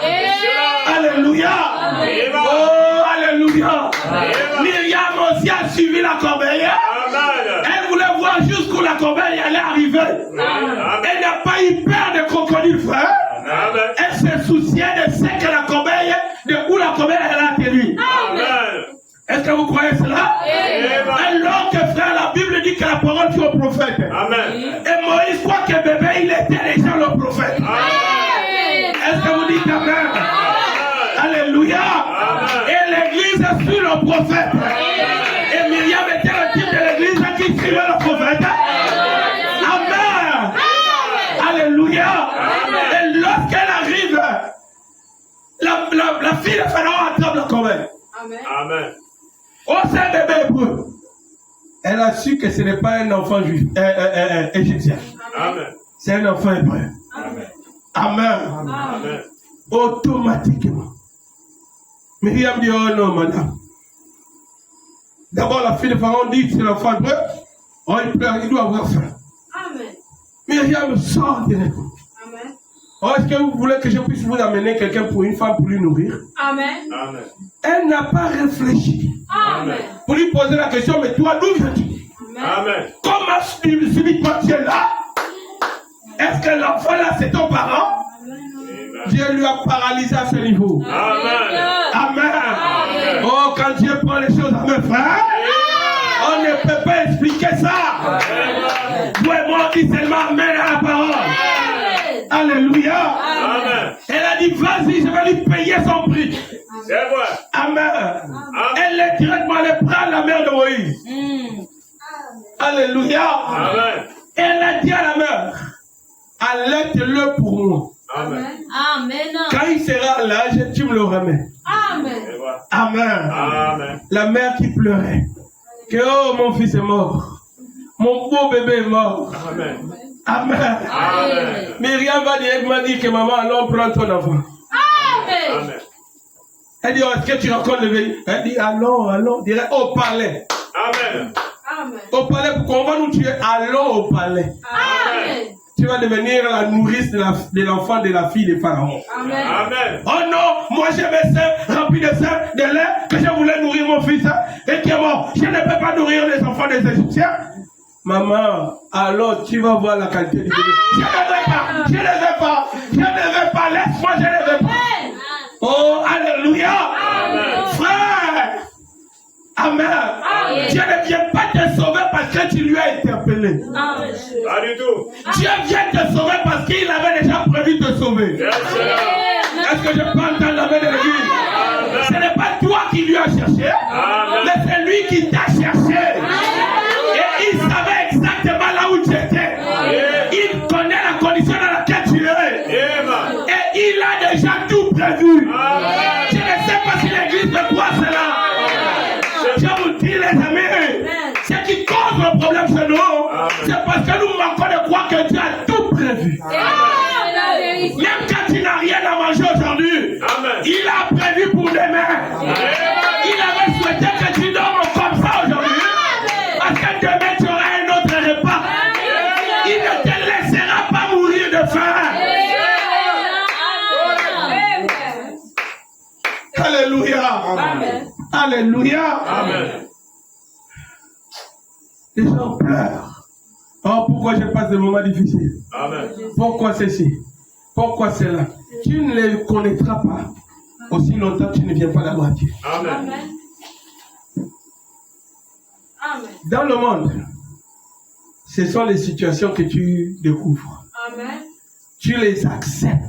S1: Alléluia.
S2: Amen.
S1: Oh, alléluia.
S2: Amen.
S1: Myriam aussi a suivi la corbeille.
S2: Amen.
S1: Elle voulait voir jusqu'où la corbeille allait arriver.
S2: Amen.
S1: Elle n'a pas eu peur de crocodile, frère.
S2: Amen.
S1: Elle se souciait de ce que la corbeille, de où la corbeille allait atterrir.
S2: Amen.
S1: Est-ce que vous croyez cela? Alors que frère, la Bible dit que la parole fut au prophète.
S2: Amen.
S1: Et Moïse croit que bébé, il était déjà le prophète.
S2: Amen.
S1: Est-ce que vous dites Amen? Alléluia.
S2: Amen.
S1: Et l'église suit le prophète. Et Myriam était le type de l'église qui suivait le prophète. Amen. Alléluia. Et lorsqu'elle arrive, la fille de Pharaon attrape la corbeille.
S3: Amen.
S2: Amen.
S1: Oh, c'est un bébé hébreu. Elle a su que ce n'est pas un enfant juif, égyptien.
S2: Amen.
S1: C'est un enfant hébreu.
S2: Amen.
S1: Amen.
S2: Amen.
S1: Automatiquement. Myriam dit, oh non, madame. D'abord, la fille de Pharaon dit, c'est l'enfant hébreu. Oh, il pleure, il doit avoir faim.
S3: Amen.
S1: Myriam sort directement.
S3: Amen.
S1: Oh, est-ce que vous voulez que je puisse vous amener quelqu'un pour une femme pour lui nourrir?
S3: Amen.
S2: Amen.
S1: Elle n'a pas réfléchi.
S3: Amen.
S1: Pour lui poser la question, mais toi, d'où viens-tu?
S2: Amen.
S1: Comment subitement tu es là? Est-ce que l'enfant là, c'est ton parent? Dieu lui a paralysé à ce niveau.
S2: Amen.
S1: Amen. Oh, quand Dieu prend les choses à mes frères, on ne peut pas expliquer ça. Vous et moi, on dit seulement Amen à la parole. Alléluia.
S2: Amen.
S1: Elle a dit, vas-y, je vais lui payer son prix.
S2: C'est vrai.
S1: Amen. Elle est directement allée prendre la mère de Moïse. Alléluia.
S2: Amen.
S1: Elle a dit à la mère, allaite-le pour moi.
S2: Amen.
S3: Amen.
S1: Quand il sera à l'âge, tu me le remets.
S3: Amen.
S2: C'est vrai.
S1: Amen.
S2: Amen.
S1: La mère qui pleurait. Que oh, mon fils est mort. Mon beau bébé est mort.
S2: Amen.
S1: Amen.
S2: Amen.
S1: Myriam va directement dire que maman, allons prendre ton enfant.
S3: Amen.
S2: Amen.
S1: Elle dit, oh, est-ce que tu racontes le veille? Elle dit, allons, direct au palais.
S2: Amen.
S3: Amen.
S1: Au palais, pourquoi on va nous tuer? Allons au palais.
S3: Amen.
S1: Tu vas devenir la nourrice de l'enfant de la fille de Pharaon.
S3: Amen.
S2: Amen.
S1: Oh non, moi j'ai mes seins remplis de seins, de lait, que je voulais nourrir mon fils, et qui est mort. Je ne peux pas nourrir les enfants des Égyptiens. Maman, alors tu vas voir la qualité du bébé. Je ne veux pas, laisse-moi, je ne veux pas. Oh, alléluia.
S2: Amen.
S1: Frère, amen. Dieu ne vient pas te sauver parce que tu lui as interpellé.
S3: Amen.
S2: Pas du tout.
S1: Dieu vient te sauver parce qu'il avait déjà prévu de te sauver.
S2: Yes, sir.
S1: Est-ce que je peux entendre la main de l'église? Ce n'est pas toi qui lui as cherché,
S2: Amen.
S1: mais c'est lui qui t'a cherché. Et il savait exactement là où tu étais. Il connaît la condition dans laquelle tu es.
S2: Amen.
S1: Et il a déjà tout prévu.
S2: Amen.
S1: Je ne sais pas si l'église fait quoi cela. Je vous dis les amis, ce qui cause le problème chez nous, c'est parce que nous manquons de croire que Dieu a tout prévu. Même quand tu n'as rien à manger aujourd'hui,
S2: Amen.
S1: il a prévu pour demain. Il avait souhaité que tu dormes comme ça aujourd'hui, parce que demain tu auras un autre repas. Il ne te laissera pas mourir de faim. Alléluia.
S3: Amen.
S1: Alléluia.
S2: Amen.
S1: Les gens pleurent. Oh, pourquoi je passe des moments difficiles?
S2: Amen.
S1: Pourquoi ceci? Pourquoi cela? Tu ne les connaîtras pas aussi longtemps que tu ne viens pas d'avoir Dieu.
S2: Amen.
S3: Amen. Amen.
S1: Dans le monde, ce sont les situations que tu découvres.
S3: Amen.
S1: Tu les acceptes.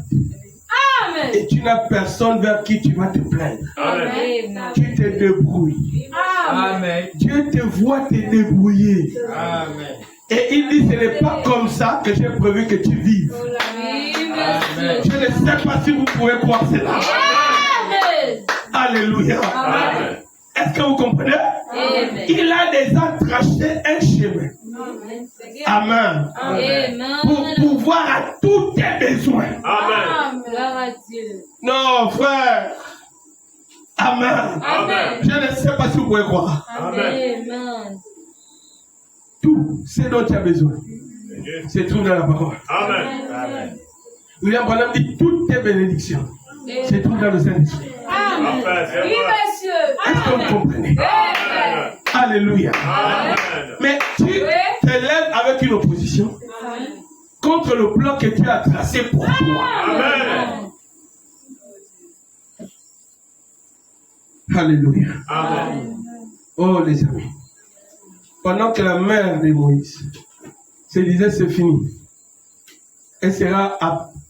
S3: Amen.
S1: Et tu n'as personne vers qui tu vas te plaindre.
S2: Amen.
S1: Tu te débrouilles.
S3: Amen.
S1: Dieu te voit te débrouiller.
S2: Amen.
S1: Et il dit, ce n'est pas comme ça que j'ai prévu que tu vives.
S3: Amen.
S1: Je ne sais pas si vous pouvez croire cela.
S3: Amen.
S1: Alléluia.
S2: Amen.
S1: Est-ce que vous comprenez?
S3: Amen.
S1: Il a déjà tracé un chemin. Amen.
S3: Amen.
S1: Pour pouvoir à tous tes besoins.
S2: Amen.
S3: Gloire à Dieu.
S1: Non, frère. Amen.
S2: Amen.
S1: Je ne sais pas si vous pouvez croire.
S3: Amen.
S1: Tout ce dont tu as besoin se trouve dans la parole.
S2: Amen.
S3: Amen.
S1: William Branham dit toutes tes bénédictions se trouvent dans le Saint-Esprit.
S3: Amen.
S2: Amen.
S3: Oui, monsieur.
S1: Est-ce que vous comprenez?
S3: Amen.
S1: Alléluia.
S2: Amen.
S1: Mais tu te lèves avec une opposition contre le plan que Dieu a tracé pour toi.
S2: Amen.
S1: Alléluia.
S2: Amen.
S1: Oh les amis. Pendant que la mère de Moïse se disait c'est fini, elle sera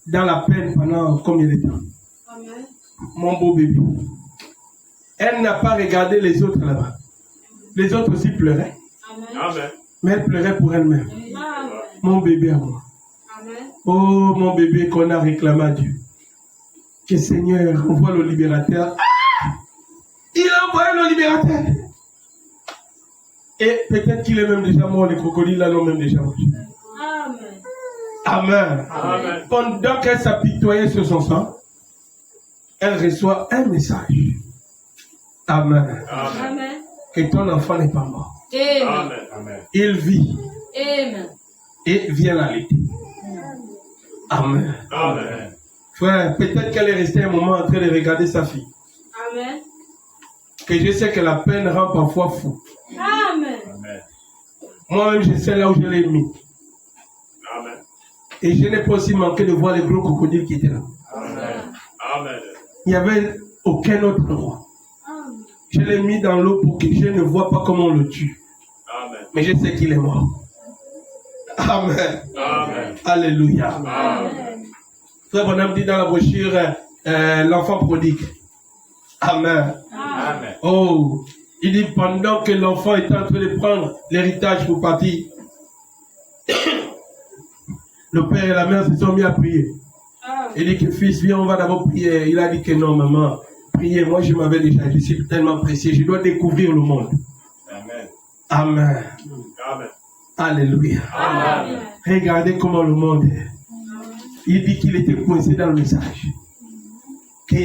S1: dans la peine pendant combien de temps?
S3: Amen.
S1: Mon beau bébé. Elle n'a pas regardé les autres là-bas. Les autres aussi pleuraient.
S2: Amen.
S1: Mais elle pleurait pour elle-même.
S3: Amen.
S1: Mon bébé à moi.
S3: Amen.
S1: Oh mon bébé qu'on a réclamé à Dieu. Que Seigneur envoie le libérateur. Ah! Il a envoyé le libérateur. Et peut-être qu'il est même déjà mort, les crocodiles là l'ont même déjà mangé.
S3: Amen.
S1: Amen.
S2: Amen.
S1: Pendant qu'elle s'apitoyait sur son sang, elle reçoit un message. Amen.
S2: Amen.
S3: Amen.
S1: Que ton enfant n'est pas mort.
S3: Amen.
S2: Amen.
S1: Il vit
S3: Amen.
S1: et vient l'allaiter. Amen.
S2: Amen.
S1: Frère, peut-être qu'elle est restée un moment en train de regarder sa fille.
S3: Amen.
S1: Que je sais que la peine rend parfois fou.
S3: Amen.
S2: Amen.
S1: Moi-même, je sais là où je l'ai mis.
S2: Amen.
S1: Et je n'ai pas aussi manqué de voir les gros crocodiles qui étaient là.
S2: Amen. Amen.
S1: Il n'y avait aucun autre endroit.
S3: Amen.
S1: Je l'ai mis dans l'eau pour que je ne vois pas comment on le tue.
S2: Amen.
S1: Mais je sais qu'il est mort. Amen.
S2: Amen.
S1: Alléluia.
S3: Amen.
S1: Frère Bonhomme dit dans la brochure l'enfant prodigue. Amen.
S2: Amen.
S1: Oh, il dit pendant que l'enfant est en train de prendre l'héritage pour partir, le père et la mère se sont mis à prier. Il dit que fils, viens, on va d'abord prier. Il a dit que non, maman, priez. Moi, je m'avais déjà, je suis tellement pressé. Je dois découvrir le monde.
S2: Amen.
S1: Amen.
S2: Amen.
S1: Alléluia.
S2: Amen.
S1: Regardez comment le monde est. Il dit qu'il était coincé dans le message. Que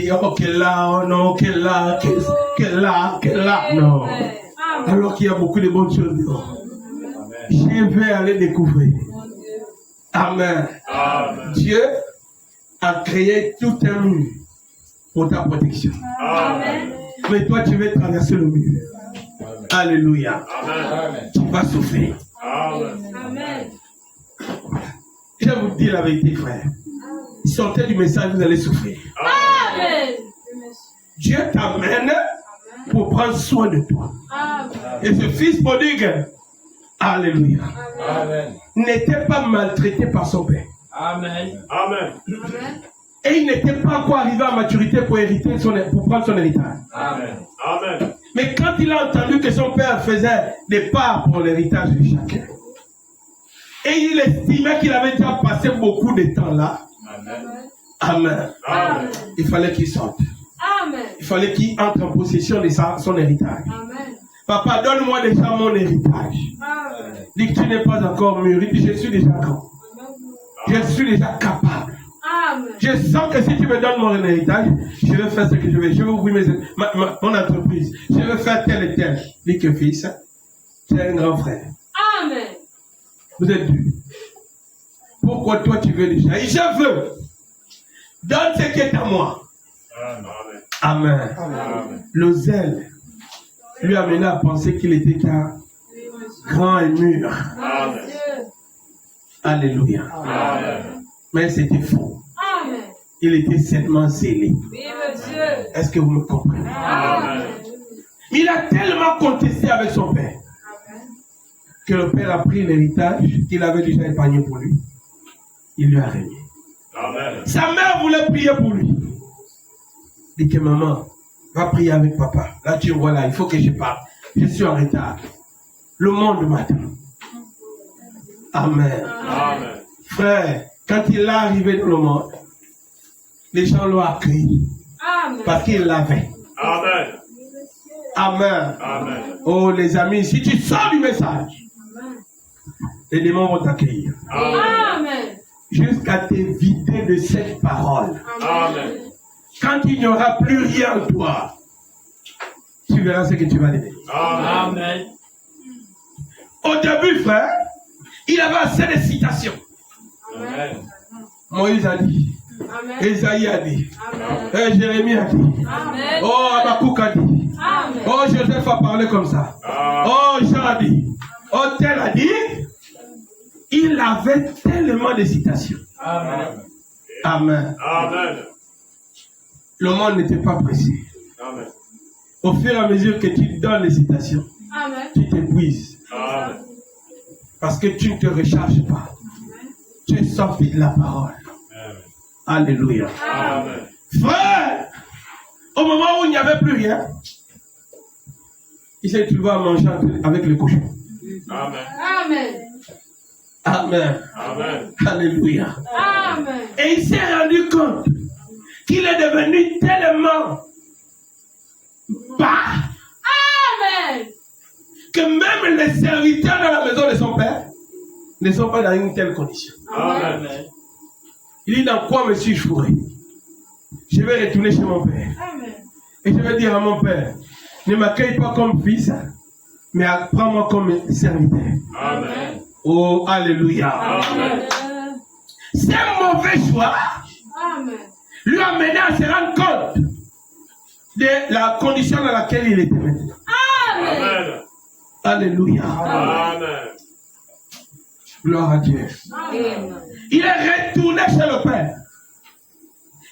S1: là, oh non, que là, que là, non. Alors qu'il y a beaucoup de bonnes choses dehors. Je vais aller découvrir. Amen.
S2: Amen.
S1: Dieu a créé tout un mur pour ta protection.
S2: Amen.
S1: Mais toi, tu veux traverser le mur. Alléluia.
S2: Amen.
S1: Tu vas souffrir.
S2: Amen.
S3: Amen.
S1: Je vous dis la vérité, frère. Sortez du message, vous allez souffrir.
S3: Amen.
S1: Dieu t'amène pour prendre soin de toi.
S3: Amen.
S1: Et ce fils prodigue, alléluia,
S2: Amen.
S1: n'était pas maltraité par son père.
S2: Amen. Amen.
S1: Et il n'était pas encore arrivé à maturité pour hériter pour prendre son héritage.
S2: Amen. Amen.
S1: Mais quand il a entendu que son père faisait des parts pour l'héritage de chacun, et il estimait qu'il avait déjà passé beaucoup de temps là,
S2: Amen.
S1: amen,
S2: Amen.
S1: il fallait qu'il sorte.
S3: Amen.
S1: Il fallait qu'il entre en possession de son héritage.
S3: Amen.
S1: Papa, donne-moi déjà mon héritage.
S3: Amen.
S1: Dis que tu n'es pas encore mûri. Dis, je suis déjà grand. Je suis déjà capable.
S3: Amen.
S1: Je sens que si tu me donnes mon héritage, je vais faire ce que je veux. Je vais ouvrir mon entreprise. Je vais faire tel et tel. Dis que fils, tu es un grand frère.
S3: Amen.
S1: Vous êtes dur. Pourquoi toi tu veux déjà? Et je veux. Donne ce qui est à moi. Amen.
S2: Amen.
S1: Le zèle lui a mené à penser qu'il était grand et mûr.
S2: Amen.
S1: Alléluia.
S2: Amen.
S1: Mais c'était faux.
S3: Amen.
S1: Il était seulement scellé.
S3: Vive Dieu.
S1: Est-ce que vous me comprenez?
S3: Amen.
S1: Il a tellement contesté avec son père que le père a pris l'héritage qu'il avait déjà épargné pour lui. Il lui a régné.
S2: Amen.
S1: Sa mère voulait prier pour lui. Il dit que maman, va prier avec papa. Là tu vois là, il faut que je parle. Je suis en retard. Le monde m'attend. Amen.
S2: Amen.
S1: Frère, quand il est arrivé dans le monde, les gens l'ont accueilli
S3: Amen.
S1: parce qu'il l'avait.
S2: Amen.
S1: Amen.
S2: Amen.
S1: Oh les amis, si tu sors du message,
S3: Amen.
S1: les démons vont t'accueillir.
S3: Amen.
S1: Jusqu'à t'éviter de cette parole.
S2: Amen.
S1: Quand il n'y aura plus rien en toi, tu verras ce que tu vas devenir.
S2: Amen.
S1: Au début, frère, il avait assez de citations.
S2: Amen.
S1: Moïse a dit,
S3: Amen.
S1: Esaïe a dit,
S3: Amen.
S1: Jérémie a dit,
S3: Amen.
S1: oh Habakkuk a dit,
S3: Amen.
S1: oh Joseph a parlé comme ça, oh Jean a dit, oh tel a dit. Il avait tellement de citations.
S2: Amen.
S1: Amen.
S2: Amen.
S1: Le monde n'était pas pressé.
S2: Amen.
S1: Au fur et à mesure que tu donnes les citations,
S3: Amen.
S1: tu t'épuises.
S2: Amen.
S1: Parce que tu ne te recharges pas. Tu es sorti de la parole. Alléluia.
S2: Amen.
S1: Frère, au moment où il n'y avait plus rien, il s'est trouvé à manger avec les cochons.
S2: Amen.
S3: Amen.
S1: Amen.
S2: Amen.
S1: Alléluia.
S3: Amen.
S1: Et il s'est rendu compte qu'il est devenu tellement bas
S3: Amen.
S1: que même les serviteurs dans la maison de son père ne sont pas dans une telle condition.
S2: Amen.
S1: Il dit, dans quoi me suis-je fourré? Je vais retourner chez mon père.
S3: Amen.
S1: Et je vais dire à mon père, ne m'accueille pas comme fils, mais prends-moi comme serviteur.
S2: Amen.
S1: Oh, alléluia.
S2: Amen.
S1: C'est un mauvais choix
S3: Amen.
S1: lui a mené à se rendre compte de la condition dans laquelle il était maintenant.
S3: Amen.
S2: Amen.
S1: Alléluia.
S2: Amen.
S1: Gloire à Dieu.
S3: Amen.
S1: Il est retourné chez le père.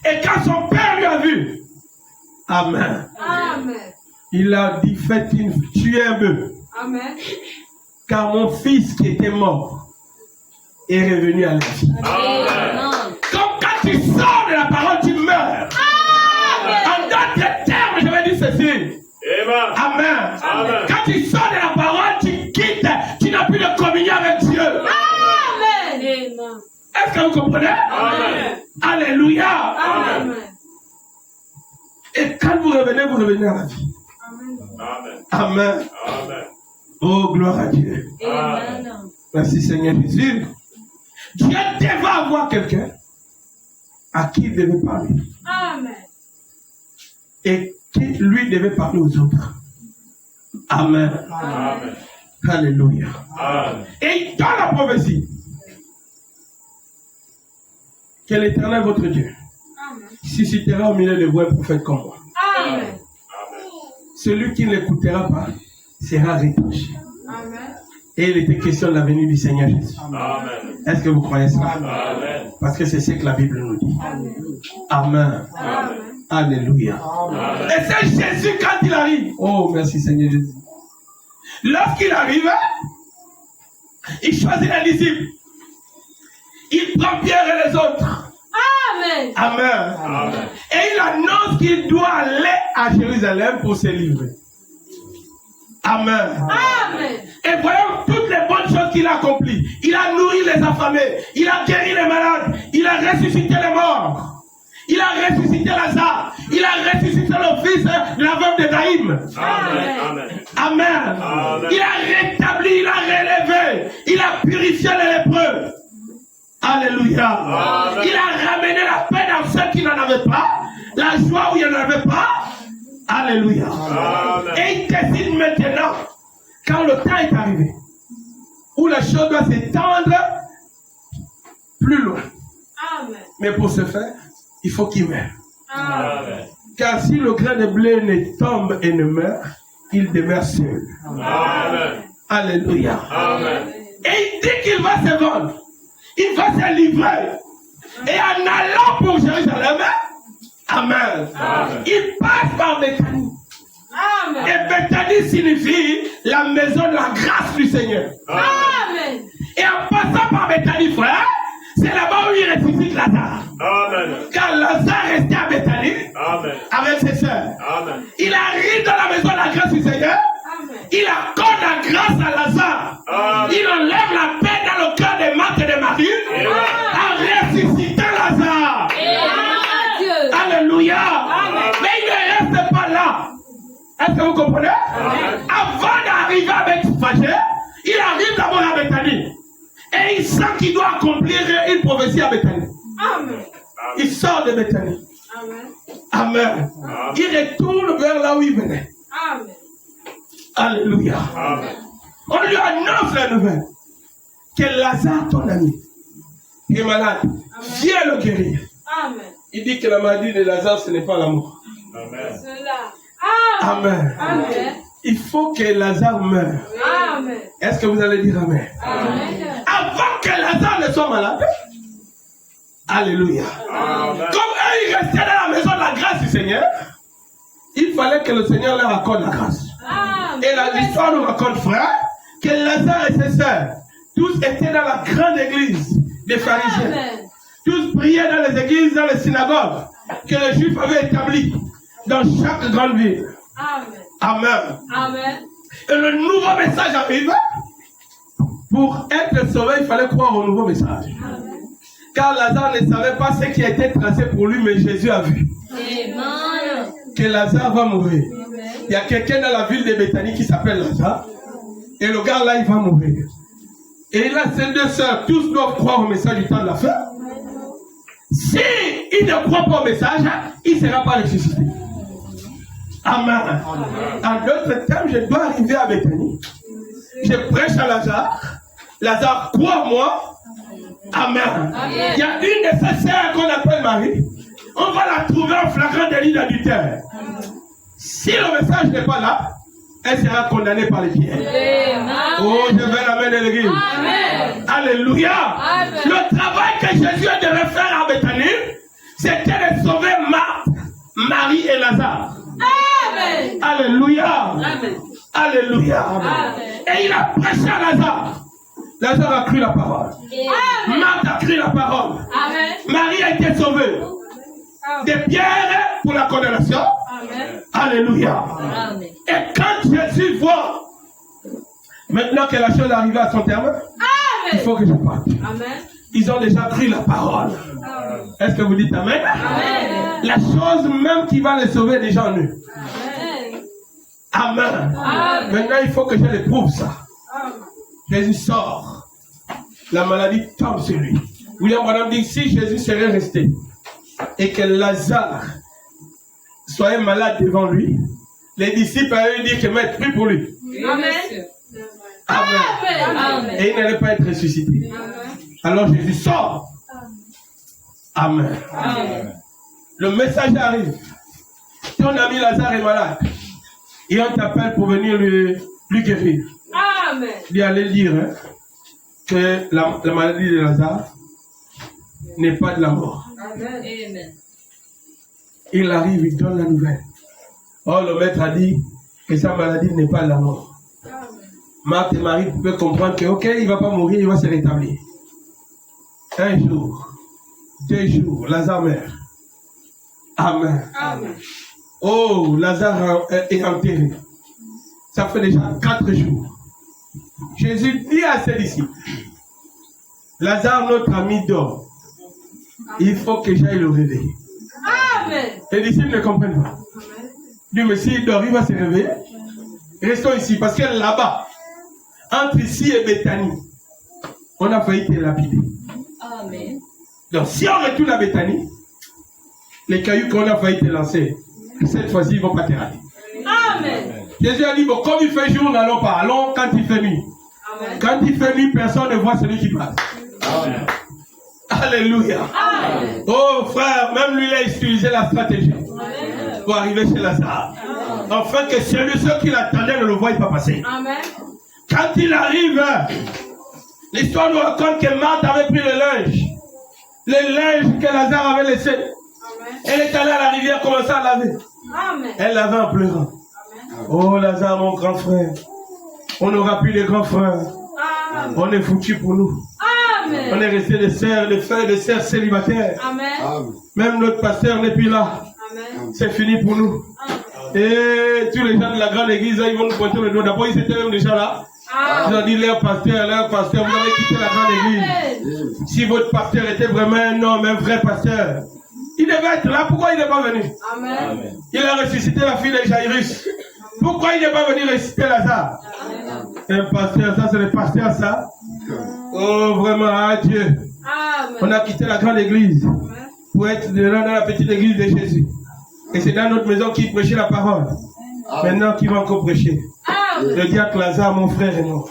S1: Et quand son père lui a vu, Amen,
S3: Amen.
S1: il a dit, tuez un bœuf.
S3: Amen.
S1: Car mon fils qui était mort est revenu à la vie.
S2: Amen.
S1: Comme quand tu sors de la parole, tu meurs. En d'autres termes, je vais dire ceci.
S2: Amen.
S1: Amen.
S2: Amen.
S1: Quand tu sors de la parole, tu quittes. Tu n'as plus de communion avec Dieu.
S3: Amen.
S1: Est-ce que vous comprenez?
S2: Amen.
S1: Alléluia.
S3: Amen.
S1: Et quand vous revenez à la vie.
S3: Amen.
S2: Amen.
S1: Amen.
S2: Amen.
S1: Oh, gloire à Dieu.
S3: Amen.
S1: Merci Seigneur Jésus. Dieu devait avoir quelqu'un à qui il devait parler.
S3: Amen.
S1: Et qui lui devait parler aux autres. Amen.
S2: Amen.
S1: Alléluia.
S2: Amen.
S1: Et dans la prophétie, que l'Éternel, votre Dieu,
S3: Amen.
S1: suscitera au milieu de vous un prophète comme moi.
S3: Amen.
S2: Amen.
S1: Celui qui ne l'écoutera pas sera retranché.
S3: Amen.
S1: Et il était question de la venue du Seigneur Jésus.
S2: Amen.
S1: Est-ce que vous croyez cela?
S2: Amen.
S1: Parce que c'est ce que la Bible nous dit.
S3: Amen.
S1: Amen.
S3: Amen.
S1: Alléluia.
S2: Amen.
S1: Et c'est Jésus quand il arrive. Oh, merci Seigneur Jésus. Lorsqu'il arrive, il choisit les disciples. Il prend Pierre et les autres.
S3: Amen.
S1: Amen.
S2: Amen.
S1: Et il annonce qu'il doit aller à Jérusalem pour se livrer. Amen.
S3: Amen.
S1: Et voyons toutes les bonnes choses qu'il a accomplies. Il a nourri les affamés. Il a guéri les malades. Il a ressuscité les morts. Il a ressuscité Lazare. Il a ressuscité le fils de la veuve de Naïm.
S2: Amen. Amen.
S1: Amen.
S2: Amen.
S1: Il a rétabli, il a relevé. Il a purifié les lépreux. Alléluia.
S2: Amen.
S1: Il a ramené la paix dans ceux qui n'en avaient pas. La joie où il n'y en avait pas. Alléluia.
S2: Amen.
S1: Et il décide maintenant, quand le temps est arrivé, où la chose doit s'étendre plus loin.
S3: Amen.
S1: Mais pour ce faire, il faut qu'il meure.
S2: Amen.
S1: Car si le grain de blé ne tombe et ne meurt, il demeure seul.
S2: Amen.
S1: Alléluia.
S2: Amen.
S1: Et il dit qu'il va se vendre. Il va se livrer. Et en allant pour Jérusalem, Amen.
S2: Amen.
S1: Il passe par Béthanie.
S3: Amen.
S1: Et Béthanie signifie la maison de la grâce du Seigneur.
S3: Amen.
S1: Et en passant par Béthanie, frère, c'est là-bas où il ressuscite Lazare.
S2: Amen.
S1: Car Lazare restait à Béthanie
S2: Amen.
S1: avec ses sœurs.
S2: Amen.
S1: Il arrive dans la maison de la grâce du Seigneur.
S3: Amen.
S1: Il accorde la grâce à Lazare.
S2: Amen.
S1: Il enlève la paix dans le cœur de Marthe et de Marie en ressuscitant Lazare.
S3: Dieu.
S1: Alléluia.
S3: Amen.
S1: Mais il ne reste pas là. Est-ce que vous comprenez?
S2: Amen.
S1: Avant d'arriver avec Fagé, il arrive d'abord à Béthanie. Et il sent qu'il doit accomplir une prophétie à Béthanie.
S3: Amen.
S1: Il sort de Béthanie.
S3: Amen.
S1: Amen. Il retourne vers là où il venait.
S3: Amen.
S1: Alléluia.
S2: Amen.
S1: On lui annonce la nouvelle que Lazare, ton ami, qui est malade, viens le guérir.
S3: Amen.
S1: Il dit que la maladie de Lazare, ce n'est pas la mort.
S2: Amen.
S3: Cela.
S1: Amen.
S3: Amen.
S1: Il faut que Lazare meure.
S3: Amen.
S1: Est-ce que vous allez dire Amen?
S3: Amen.
S1: Avant que Lazare ne soit malade, Alléluia.
S2: Amen.
S1: Comme eux, ils restaient dans la maison de la grâce du Seigneur, il fallait que le Seigneur leur accorde la grâce.
S3: Amen.
S1: Et l'histoire nous raconte, frère, que Lazare et ses sœurs, tous étaient dans la grande église des pharisiens.
S3: Amen.
S1: Tous priaient dans les églises, dans les synagogues que les Juifs avaient établies dans chaque grande ville.
S3: Amen.
S1: Amen.
S3: Amen.
S1: Et le nouveau message arrive. Pour être sauvé, il fallait croire au nouveau message.
S3: Amen.
S1: Car Lazare ne savait pas ce qui a été tracé pour lui, mais Jésus a vu
S3: Amen.
S1: que Lazare va mourir.
S3: Amen.
S1: Il y a quelqu'un dans la ville de Béthanie qui s'appelle Lazare. Et le gars là, il va mourir. Et là, ces deux sœurs, tous doivent croire au message du temps de la fin. Si il ne croit pas au message, il ne sera pas ressuscité. Amen. En d'autres termes, je dois arriver à Béthanie. Je prêche à Lazare. Lazare croit en moi. Amen. Il y a une de ces sœurs qu'on appelle Marie. On va la trouver en flagrant délit d'adultère. Si le message n'est pas là, elle sera condamnée par les pierres.
S3: Amen.
S1: Oh, je vais l'amener à l'église.
S3: Amen.
S1: Alléluia.
S3: Amen.
S1: Le travail que Jésus devait faire à Béthanie, c'était de sauver Marthe, Marie et Lazare.
S3: Amen.
S1: Alléluia.
S3: Amen.
S1: Alléluia.
S3: Amen.
S1: Et il a prêché à Lazare. Lazare a cru la parole.
S3: Amen.
S1: Marthe a cru la parole.
S3: Amen.
S1: Marie a été sauvée. Des pierres pour la condamnation.
S3: Amen.
S1: Alléluia.
S3: Amen.
S1: Et quand Jésus voit maintenant que la chose est arrivée à son terme, il faut que je parte.
S3: Amen.
S1: Ils ont déjà pris la parole.
S3: Amen.
S1: Est-ce que vous dites Amen?
S3: Amen.
S1: La chose même qui va les sauver est déjà en eux.
S3: Amen.
S1: Amen.
S3: Amen.
S1: Maintenant, il faut que je les prouve ça.
S3: Amen.
S1: Jésus sort la maladie tombe sur lui. William Branham dit, si Jésus serait resté et que Lazare soit malade devant lui, les disciples allaient lui dire que maître, prie pour lui.
S3: Amen.
S1: Amen.
S3: Amen.
S1: Et il n'allait pas être ressuscité. Alors Jésus sort. Amen.
S3: Amen.
S1: Le message arrive. Ton ami Lazare est malade. Et on t'appelle pour venir lui guérir.
S3: Amen.
S1: Il allait dire que la maladie de Lazare n'est pas de la mort.
S3: Amen.
S1: Il arrive, il donne la nouvelle. Oh, le maître a dit que sa maladie n'est pas de la mort. Marthe et Marie pouvaient comprendre que, ok, il ne va pas mourir, il va se rétablir. Un jour, 2 jours, Lazare meurt. Amen.
S3: Amen.
S1: Oh, Lazare est enterré. Ça fait déjà 4 jours. Jésus dit à ses disciples, Lazare, notre ami, dort. Il faut que j'aille le réveiller.
S3: Amen.
S1: Les disciples ne comprennent pas. Il dit, mais s'il dort, il va se réveiller. Restons ici, parce que là-bas, entre ici et Béthanie, on a failli te lapider.
S3: Amen.
S1: Donc, si on retourne à Béthanie, les cailloux qu'on a failli te lancer, cette fois-ci, ils ne vont pas te rater.
S3: Amen.
S1: Jésus a dit, bon, comme il fait jour, n'allons pas. Allons quand il fait nuit.
S3: Amen.
S1: Quand il fait nuit, personne ne voit celui qui passe.
S2: Amen.
S1: Alléluia.
S3: Amen.
S1: Oh frère, même lui, il a utilisé la stratégie
S3: Amen.
S1: pour arriver chez Lazare. Afin que ceux qui l'attendaient ne le voient pas passer.
S3: Amen.
S1: Quand il arrive, l'histoire nous raconte que Marthe avait pris le linge. Le linge que Lazare avait laissé. Elle est allée à la rivière, commencer à laver.
S3: Amen.
S1: Elle lavait en pleurant. Oh Lazare, mon grand frère. On n'aura plus de grands frères.
S3: Amen.
S1: On est foutus pour nous. On est resté des sœurs, des frères, des sœurs célibataires.
S3: Amen.
S1: Même notre pasteur n'est plus là.
S3: Amen.
S1: C'est fini pour nous. Et tous les gens de la grande église, ils vont nous pointer le doigt. D'abord, ils étaient même déjà là. Ils ont dit, leur pasteur, vous avez quitté la grande église. Si votre pasteur était vraiment un homme, un vrai pasteur, il devait être là. Pourquoi il n'est pas venu?
S3: Amen.
S1: Il a ressuscité la fille de Jairus. Pourquoi il n'est pas venu ressusciter Lazare? Un pasteur, ça c'est le pasteur, ça. Oh, vraiment, adieu.
S3: Amen.
S1: On a quitté la grande église pour être dans la petite église de Jésus. Et c'est dans notre maison qui prêchait la parole. Maintenant, qui va encore prêcher?
S3: Amen.
S1: Le diacre Lazare, mon frère est mort.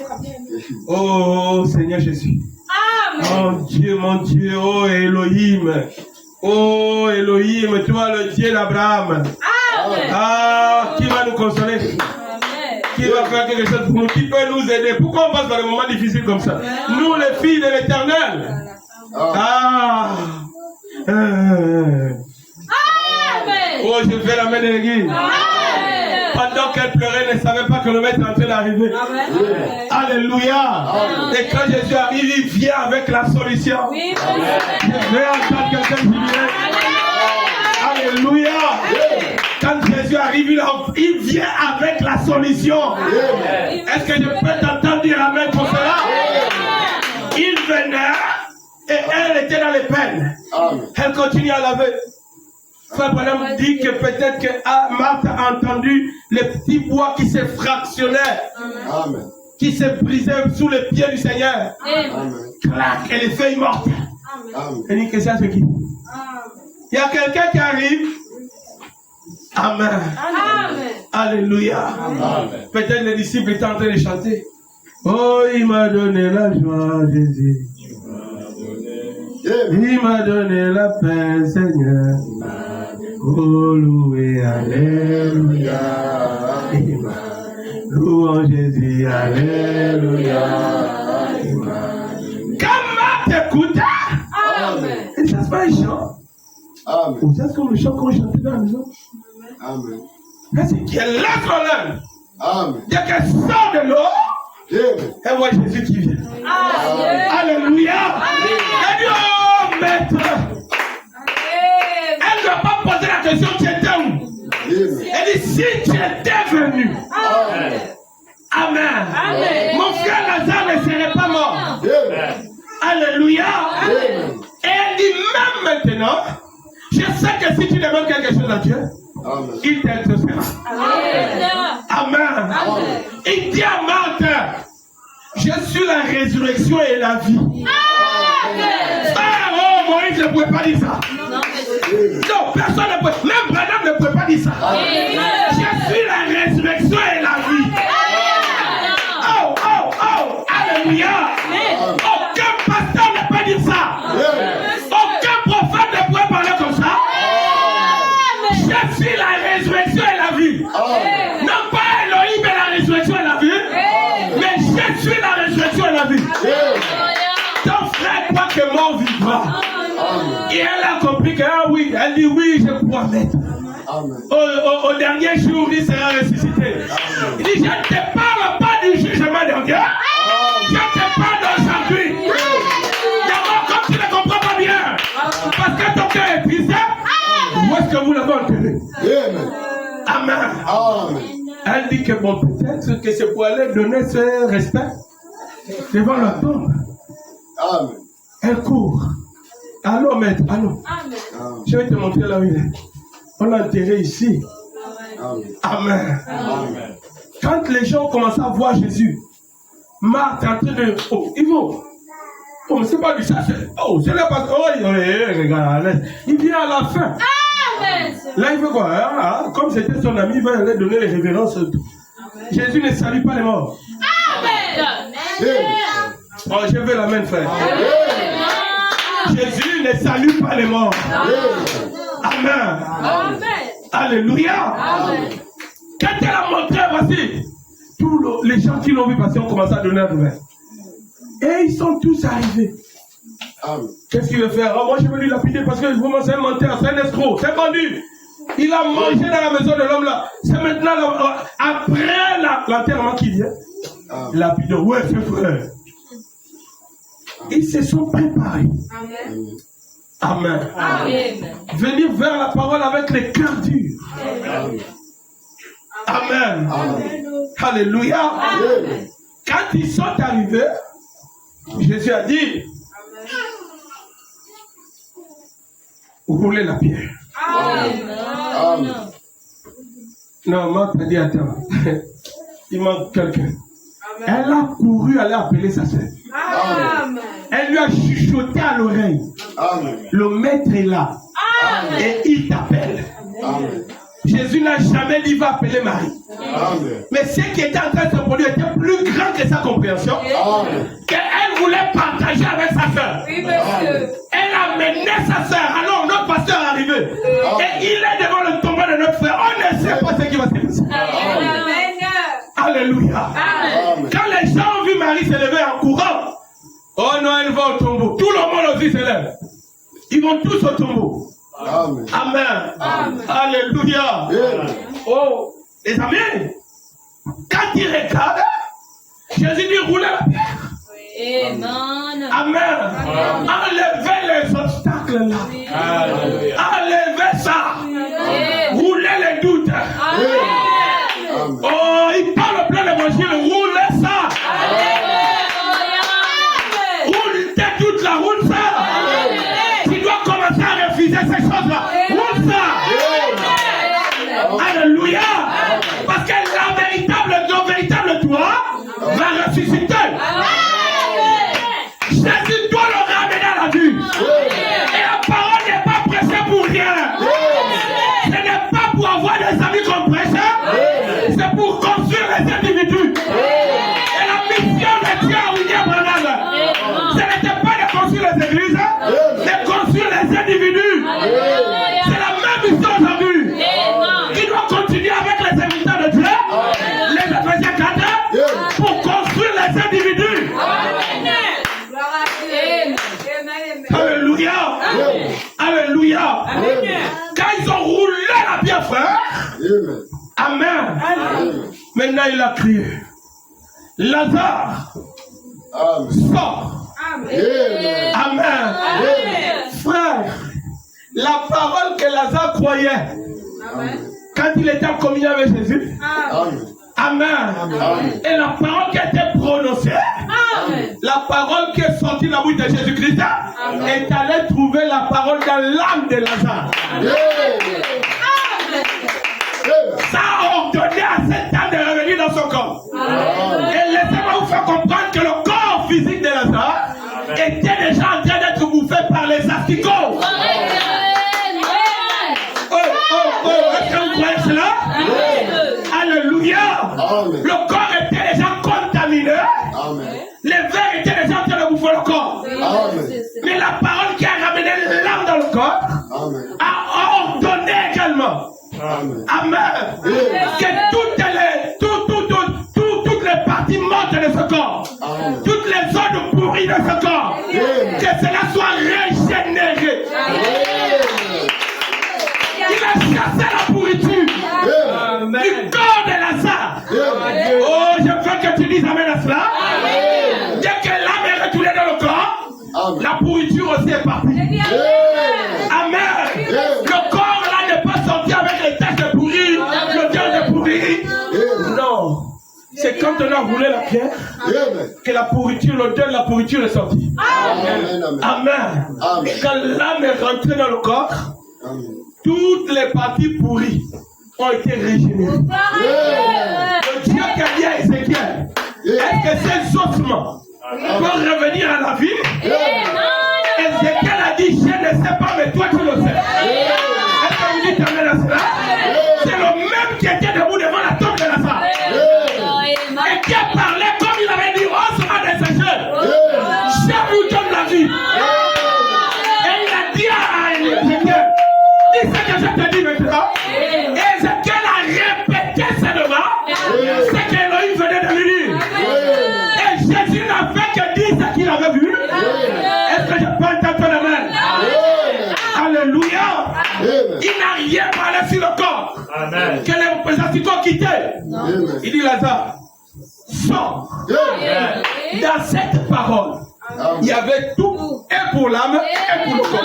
S1: Oh, Seigneur Jésus.
S3: Amen.
S1: Mon Dieu, oh Elohim. Oh Elohim, toi le Dieu d'Abraham.
S3: Amen.
S1: Ah, qui va nous consoler?
S3: Amen.
S1: Qui va faire quelque chose pour nous? Qui peut nous aider? Pourquoi on passe par des moments difficiles comme ça? Nous, les filles de l'Éternel. Ah.
S3: Amen.
S1: Oh, je fais la main de l'église.
S3: Amen.
S1: Pendant qu'elle pleurait, elle ne savait pas que le maître est en train d'arriver.
S3: Amen.
S1: Alléluia. Et quand Jésus arrive, il vient avec la solution.
S3: Oui,
S1: Je vais entendre quelqu'un jubiler. Alléluia. Quand Jésus arrive, il vient avec la solution. Est-ce que je peux t'entendre dire Amen pour cela? Il venait et elle était dans les peines. Elle continue à laver. Frère Branham dit que peut-être que Marthe a entendu les petits bois qui se fractionnaient, qui se brisaient sous les pieds du Seigneur. Clac, et les feuilles mortes. Elle dit que ça c'est qui? Il y a quelqu'un qui arrive. Amen.
S3: Amen.
S1: Alléluia. Peut-être les disciples étaient en train de chanter. Oh, il m'a donné la joie, Jésus. Il m'a donné la paix, Seigneur. Oh, loué, alléluia. Louons Jésus, alléluia. Comment t'écoutes?
S3: Amen.
S1: Et ça se fait un chant. Ou ça c'est comme le chant qu'on chantait dans la maison. Là, c'est qu'elle lève l'homme. Dès qu'elle sort de l'eau, elle voit Jésus qui vient.
S3: Amen.
S1: Alléluia. Elle dit, oh maître. Elle ne doit pas poser la question, tu étais où? Elle dit, si tu étais venu.
S3: Amen.
S1: Amen.
S3: Amen.
S1: Mon frère Lazare ne serait pas mort. Alléluia. Et elle dit, même maintenant, je sais que si tu demandes quelque chose à Dieu, il t'exaucera.
S3: Amen.
S1: Amen. Il dit à Marthe, Je suis la résurrection et la vie.
S3: Amen.
S1: Ah, oh, Moïse ne pouvait pas dire ça. Non, personne ne peut. Même Branham ne pouvait pas dire ça. Je suis la résurrection et la vie. Oh, oh, oh, alléluia. Aucun pasteur ne peut dire ça. Aucun prophète ne pourrait parler comme ça. Je suis la résurrection et la vie. Non pas Elohim est la résurrection et la vie, mais je suis la résurrection et la vie. Ton frère croit que mort vivra. Et elle a compris que, ah oui, elle dit oui, je crois mettre. Au dernier jour, il sera ressuscité. Il dit, je ne te parle pas du jugement dernier. Je te parle d'aujourd'hui. D'abord, comme tu ne comprends pas bien, parce que ton cœur est triste, où est-ce que vous l'avez enterré? Amen. Elle dit que bon, peut-être que c'est pour aller donner ce respect devant la tombe. Elle court. Allô, maître, allô. Je vais te montrer là où il est. On l'a enterré ici. Amen. Quand les gens commencent à voir Jésus, Marthe est en train de. Oh, ils vont. Oh, mais c'est pas du ça. C'est là parce que. Oh, regarde, il vient à la fin. Là, il veut quoi? Hein? Comme c'était son ami, il va aller donner les révérences. Jésus ne salue pas les morts. Oh, je veux la main, frère. Jésus ne salue pas les morts. Amen. Alléluia. Quand elle a montré, voici, tous les gens qui l'ont vu passer ont commencé à donner un nouvelle. Et ils sont tous arrivés. Qu'est-ce qu'il veut faire? Oh, moi, je veux lui lapider parce que vraiment, c'est un menteur, c'est un escroc, c'est un bandu. Il a mangé dans la maison de l'homme là. C'est maintenant, après l'enterrement qui vient. Lapideur, ouais, c'est frère. Ils se sont préparés. Amen. Venir vers la parole avec les cœurs durs. Amen. Alléluia. Quand ils sont arrivés, Jésus a dit, roulez la pierre. Non, Marthe a dit, attends, il manque quelqu'un. Elle a couru aller appeler sa sœur. Elle lui a chuchoté à l'oreille. Le maître est là. Et il t'appelle. Jésus n'a jamais dit va appeler Marie. Mais ce qui était en train de se produire était plus grand que sa compréhension. Qu'elle voulait partager avec sa sœur. Elle a mené sa sœur. Alors notre pasteur est arrivé. Et il est devant le tombeau de notre frère. On ne sait pas ce qui va se passer. Alléluia. Quand les gens ont vu Marie se lever en courant, oh non, elle va au tombeau. Tout le monde aussi se lève. Ils vont tous au tombeau. Amen. Alléluia. Oh, les amis, quand ils regardent, Jésus dit roulez la pierre. Amen. Enlevez les obstacles là. Enlevez ça. Roulez les doutes. Oh, il parle plein d'évangile. Roulez ça. Roule tes doutes là. Roule ça. Tu dois commencer à refuser ces choses-là. Roule ça. Alléluia. Parce que le véritable toi va ressusciter. Jésus doit le ramener à la vie. Et la parole n'est pas prêchée pour rien. Ce n'est pas pour avoir des amis comme prêcheurs. C'est pour construire les individus. Et la mission de Dieu à William Branham, ce n'était pas de construire les églises, mais de construire les individus. C'est la même mission aujourd'hui. Qui doit continuer avec les serviteurs de Dieu, les Éphésiens 4, pour construire les individus. Alléluia. Alléluia. Quand ils ont roulé la pierre, frère. Amen. Maintenant il a crié. Lazare. Sors. Amen. Frère, la parole que Lazare croyait quand il était en communion avec Jésus. Amen. Et la parole qui a été prononcée, la parole qui est sortie de la bouche de Jésus-Christ, est allée trouver la parole dans l'âme de Lazare. Ça a ordonné à cet âme de revenir dans son corps. Et laissez-moi vous faire comprendre que le croyez cela? Alléluia.
S4: Amen.
S1: Le corps était déjà contaminé.
S4: Amen.
S1: Les vers étaient déjà en train de bouffer le corps.
S4: Amen.
S1: Mais la parole qui a ramené l'âme dans le corps
S4: Amen.
S1: a ordonné également.
S4: Amen.
S1: Amen. Que toutes les parties mortes de ce corps,
S4: Amen.
S1: toutes les zones pourries de ce corps, que cela soit régénéré. Il a chassé la pourriture du corps de Lazare. Oh, je veux que tu dises amen à cela. Dès que l'âme est retournée dans le corps, la pourriture aussi est partie. Amen. Le corps là n'est pas sorti avec les taches de pourri, l'odeur de pourri. Non. C'est quand on a roulé la pierre que la pourriture, l'odeur de la pourriture est sortie. Amen. Quand l'âme est rentrée dans le corps, toutes les parties pourries ont été régénérées. Le Dieu qui a dit à Ézéchiel, est-ce que ces ossements peuvent revenir à la vie? Ézéchiel a dit, je ne sais pas, mais toi tu le sais. Est-ce que vous dites amen à cela? C'est le même qui était debout devant la tombe de Lazare. Et qui a parlé comme il avait dit, oh, ça va dessécher. Je vous donne la vie. Et il a dit à Ézéchiel, dis ce que je te dis maintenant. Ézéchiel a répété ces devants, ce qu'Élohim venait de lui dire. Et Jésus n'a fait que dire ce qu'il avait vu. Est-ce que je peux entendre ton amen? Alléluia. Il n'a rien parlé sur le corps.
S2: Amen.
S1: Que les représentants quittaient. Il dit Lazare, sors. Dans cette parole, il y avait tout, et pour l'âme, et pour le corps.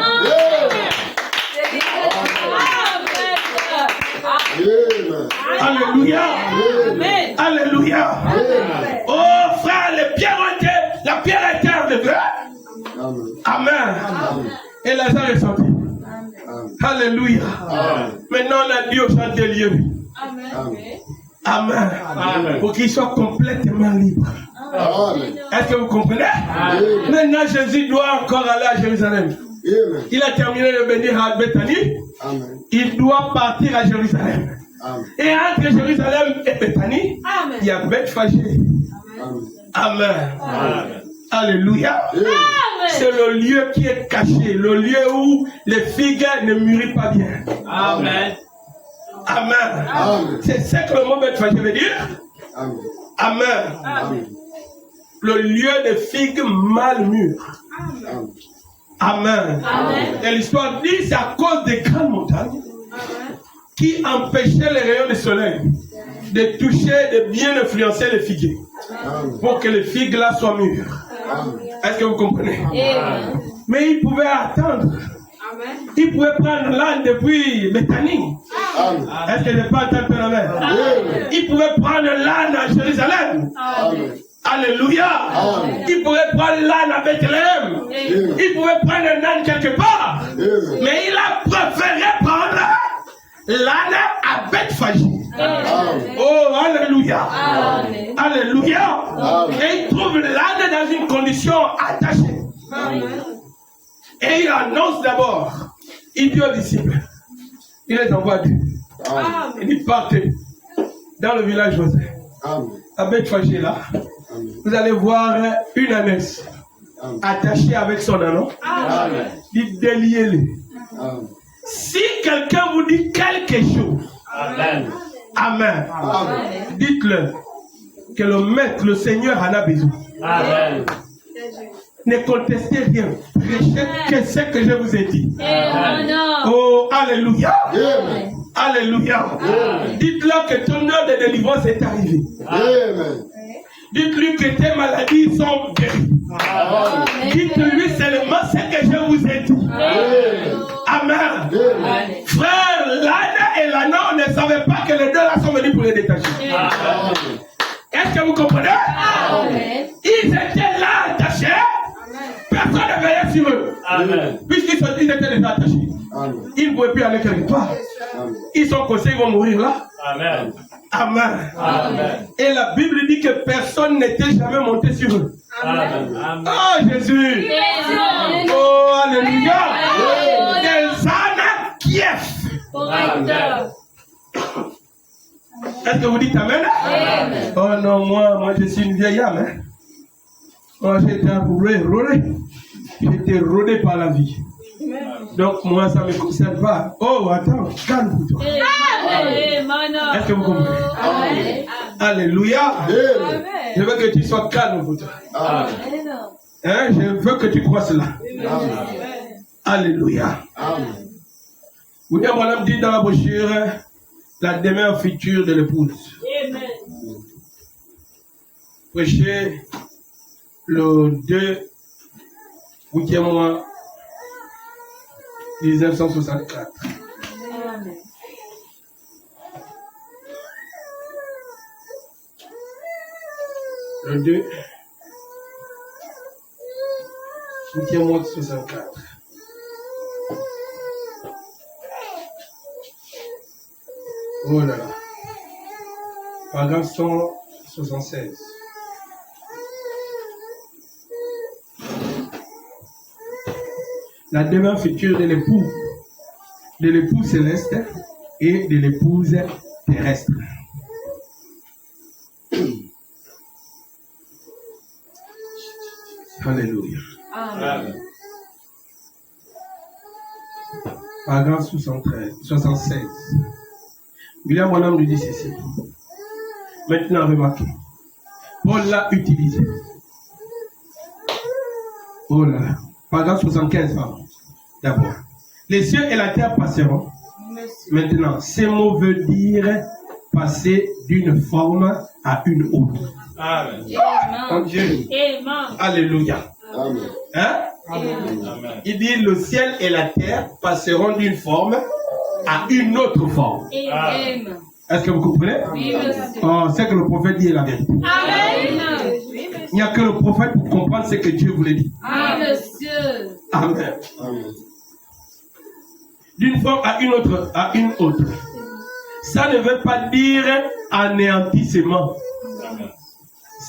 S1: Alléluia. Alléluia. Oh frère, les pierres ont été, la pierre a été enlevée. Amen. Et Lazare est sorti. Alléluia. Maintenant on a dit au chandelier. Amen. Pour qu'il soit complètement libre. Est-ce que vous comprenez? Maintenant Jésus doit encore aller à Jérusalem. Il a terminé de bénir à Bethanie. Il doit partir à Jérusalem. Et entre Jérusalem et Bethanie, il y a Bethphagée. Amen. Alléluia. C'est le lieu qui est caché, le lieu où les figues ne mûrissent pas bien.
S2: Amen.
S1: Amen. C'est ce que le mot Bethphagée veut dire. Amen. Le lieu des figues mal mûres. Amen. Et l'histoire dit c'est à cause des grandes montagnes qui empêchaient les rayons du soleil de toucher, de bien influencer les figuiers pour que les figues là soient mûres. Est-ce que vous comprenez? Mais ils pouvaient attendre. Ils pouvaient prendre l'âne depuis Bethanie. Est-ce que je n'ai pas entendu la main? Ils pouvaient prendre l'âne à Jérusalem. Alléluia. Ils pouvaient prendre l'âne à Bethléem. Ils pouvaient prendre un âne quelque part. Mais il a préféré prendre l'âne à Bethphagée. Oh, alléluia. Alléluia. Et il trouve l'âne dans une condition attachée. Et il annonce d'abord. Il dit aux disciples. Il les envoie deux. Il dit partez dans le village José. À Bethphagée là. Vous allez voir une ânesse attachée avec son anon. Dites déliez-le. Si quelqu'un vous dit quelque chose, Amen. Dites-le que le maître, le Seigneur en a besoin.
S2: Amen.
S1: Ne contestez rien. Prêchez que ce que je vous ai dit. Oh, alléluia. Alléluia. Dites-le que ton heure de délivrance est arrivée. Dites-lui que tes maladies sont guéries. Dites-lui seulement ce que je vous ai dit. Amen. Frère, l'âne et l'ânon ne savaient pas que les deux là sont venus pour les détacher. Est-ce que vous comprenez? Ils étaient là attachés. Personne ne veillait sur eux. Puisqu'ils étaient déjà attachés. Ils ne pouvaient plus aller quelque part. Ils sont conseillés, ils vont mourir là.
S2: Amen.
S1: Amen.
S2: Amen.
S1: Et la Bible dit que personne n'était jamais monté sur eux.
S2: Amen.
S1: Oh Jésus. Oh alléluia. Des ânes Kiev. Est-ce que vous dites Amen?
S3: Amen.
S1: Oh non, moi je suis une vieille âme. Hein? Moi j'ai été rodé. J'ai été rodé par la vie. Donc moi ça ne me concerne pas. Oh attends, calme-toi. Est-ce que vous comprenez?
S3: Amen.
S1: Alléluia.
S4: Amen.
S1: Je veux que tu sois calme pour toi.
S4: Amen.
S1: Hein? Je veux que tu crois cela.
S4: Amen.
S1: Alléluia.
S4: Amen.
S1: William Branham dit dans la brochure la demeure future de l'épouse. Prêché le 2 8e mois 1964. Le 2 8e mois 64. Oh là là. Paragraphe 176. La demeure future de l'époux céleste et de l'épouse terrestre. Alléluia.
S2: Amen.
S1: Paragraphe 76. William Branham nous dit ceci. Maintenant, remarquez. Paul l'a utilisé. Oh là là. Paragraphe 75, pardon. D'abord. Les cieux et la terre passeront. Maintenant, ces mots veulent dire passer d'une forme à une autre.
S2: Amen.
S1: Mon Dieu. Alléluia.
S4: Amen.
S1: Hein?
S2: Amen.
S1: Il dit le ciel et la terre passeront d'une forme à une autre forme.
S3: Amen.
S1: Est-ce que vous comprenez? Oh, c'est que le prophète dit la vérité.
S3: Amen.
S1: Il n'y a que le prophète pour comprendre ce que Dieu voulait dire.
S3: Amen, monsieur.
S1: Amen.
S4: Amen.
S1: D'une forme à une autre. Ça ne veut pas dire anéantissement.
S2: Amen.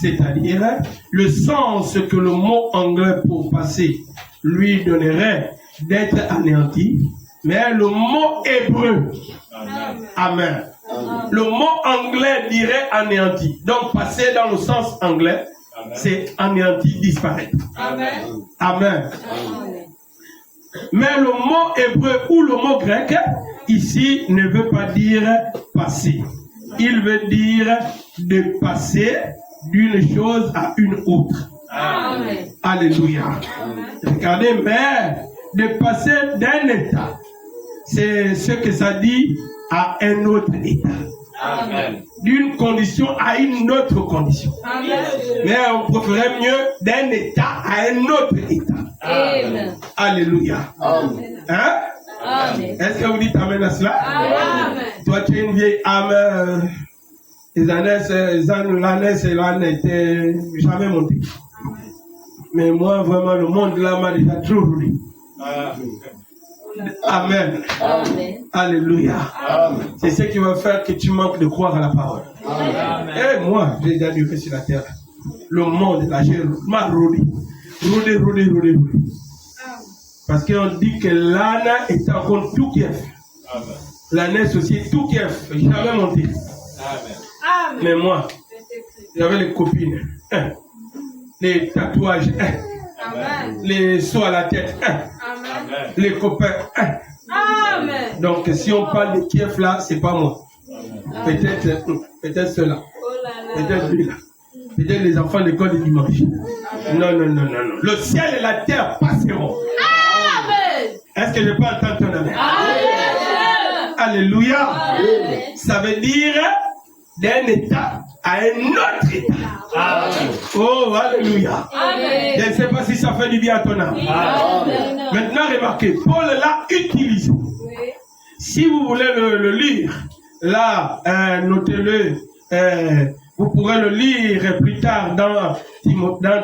S1: C'est-à-dire le sens que le mot anglais pour passer lui donnerait d'être anéanti, mais le mot hébreu,
S2: Amen.
S1: amen.
S4: Amen.
S1: Le mot anglais dirait anéanti. Donc passer dans le sens anglais,
S2: Amen.
S1: c'est anéanti, disparaître.
S3: Amen.
S1: Amen.
S3: Amen.
S1: Mais le mot hébreu ou le mot grec, ici, ne veut pas dire passer. Il veut dire de passer d'une chose à une autre.
S3: Amen.
S1: Alléluia. Regardez, mais de passer d'un état, c'est ce que ça dit, à un autre état.
S2: Amen.
S1: D'une condition à une autre condition.
S3: Amen.
S1: Mais on préférait mieux d'un état à un autre état.
S3: Amen.
S1: Alléluia.
S4: Amen.
S1: Hein?
S3: Amen.
S1: Est-ce que vous dites amen à cela?
S3: Amen.
S1: Toi, tu es une vieille âme. L'année n'était jamais montée. Mais moi, vraiment, le monde là m'a déjà trop roulé. Amen.
S3: Amen.
S1: Alléluia.
S4: Amen.
S1: C'est ce qui va faire que tu manques de croire à la parole.
S2: Amen.
S1: Et moi, j'ai déjà duré sur la terre. Le monde, là, j'ai m'a roulé. Roulé. Parce qu'on dit que l'âne est encore tout qui est fait.
S2: Amen.
S1: L'âne aussi tout qui est fait. Jamais monté.
S2: Amen.
S1: Mais moi, j'avais les copines. Les tatouages.
S3: Amen.
S1: Les sauts à la tête.
S2: Amen.
S1: Les copains.
S3: Amen.
S1: Donc, si on parle de Kiev là, c'est pas moi. Peut-être ceux-là.
S3: Oh là là.
S1: Peut-être lui là. Peut-être les enfants de l'école du dimanche. Non. Le ciel et la terre passeront.
S3: Amen.
S1: Est-ce que je peux entendre ton amen?
S3: Amen.
S1: Alléluia.
S3: Amen.
S1: Ça veut dire d'un état à un autre état.
S2: Amen.
S1: Oh, alléluia.
S3: Amen.
S1: Je ne sais pas si ça fait du bien à ton âme.
S3: Amen.
S1: Maintenant, remarquez, Paul l'a utilisé. Si vous voulez le lire, là, notez-le, vous pourrez le lire plus tard dans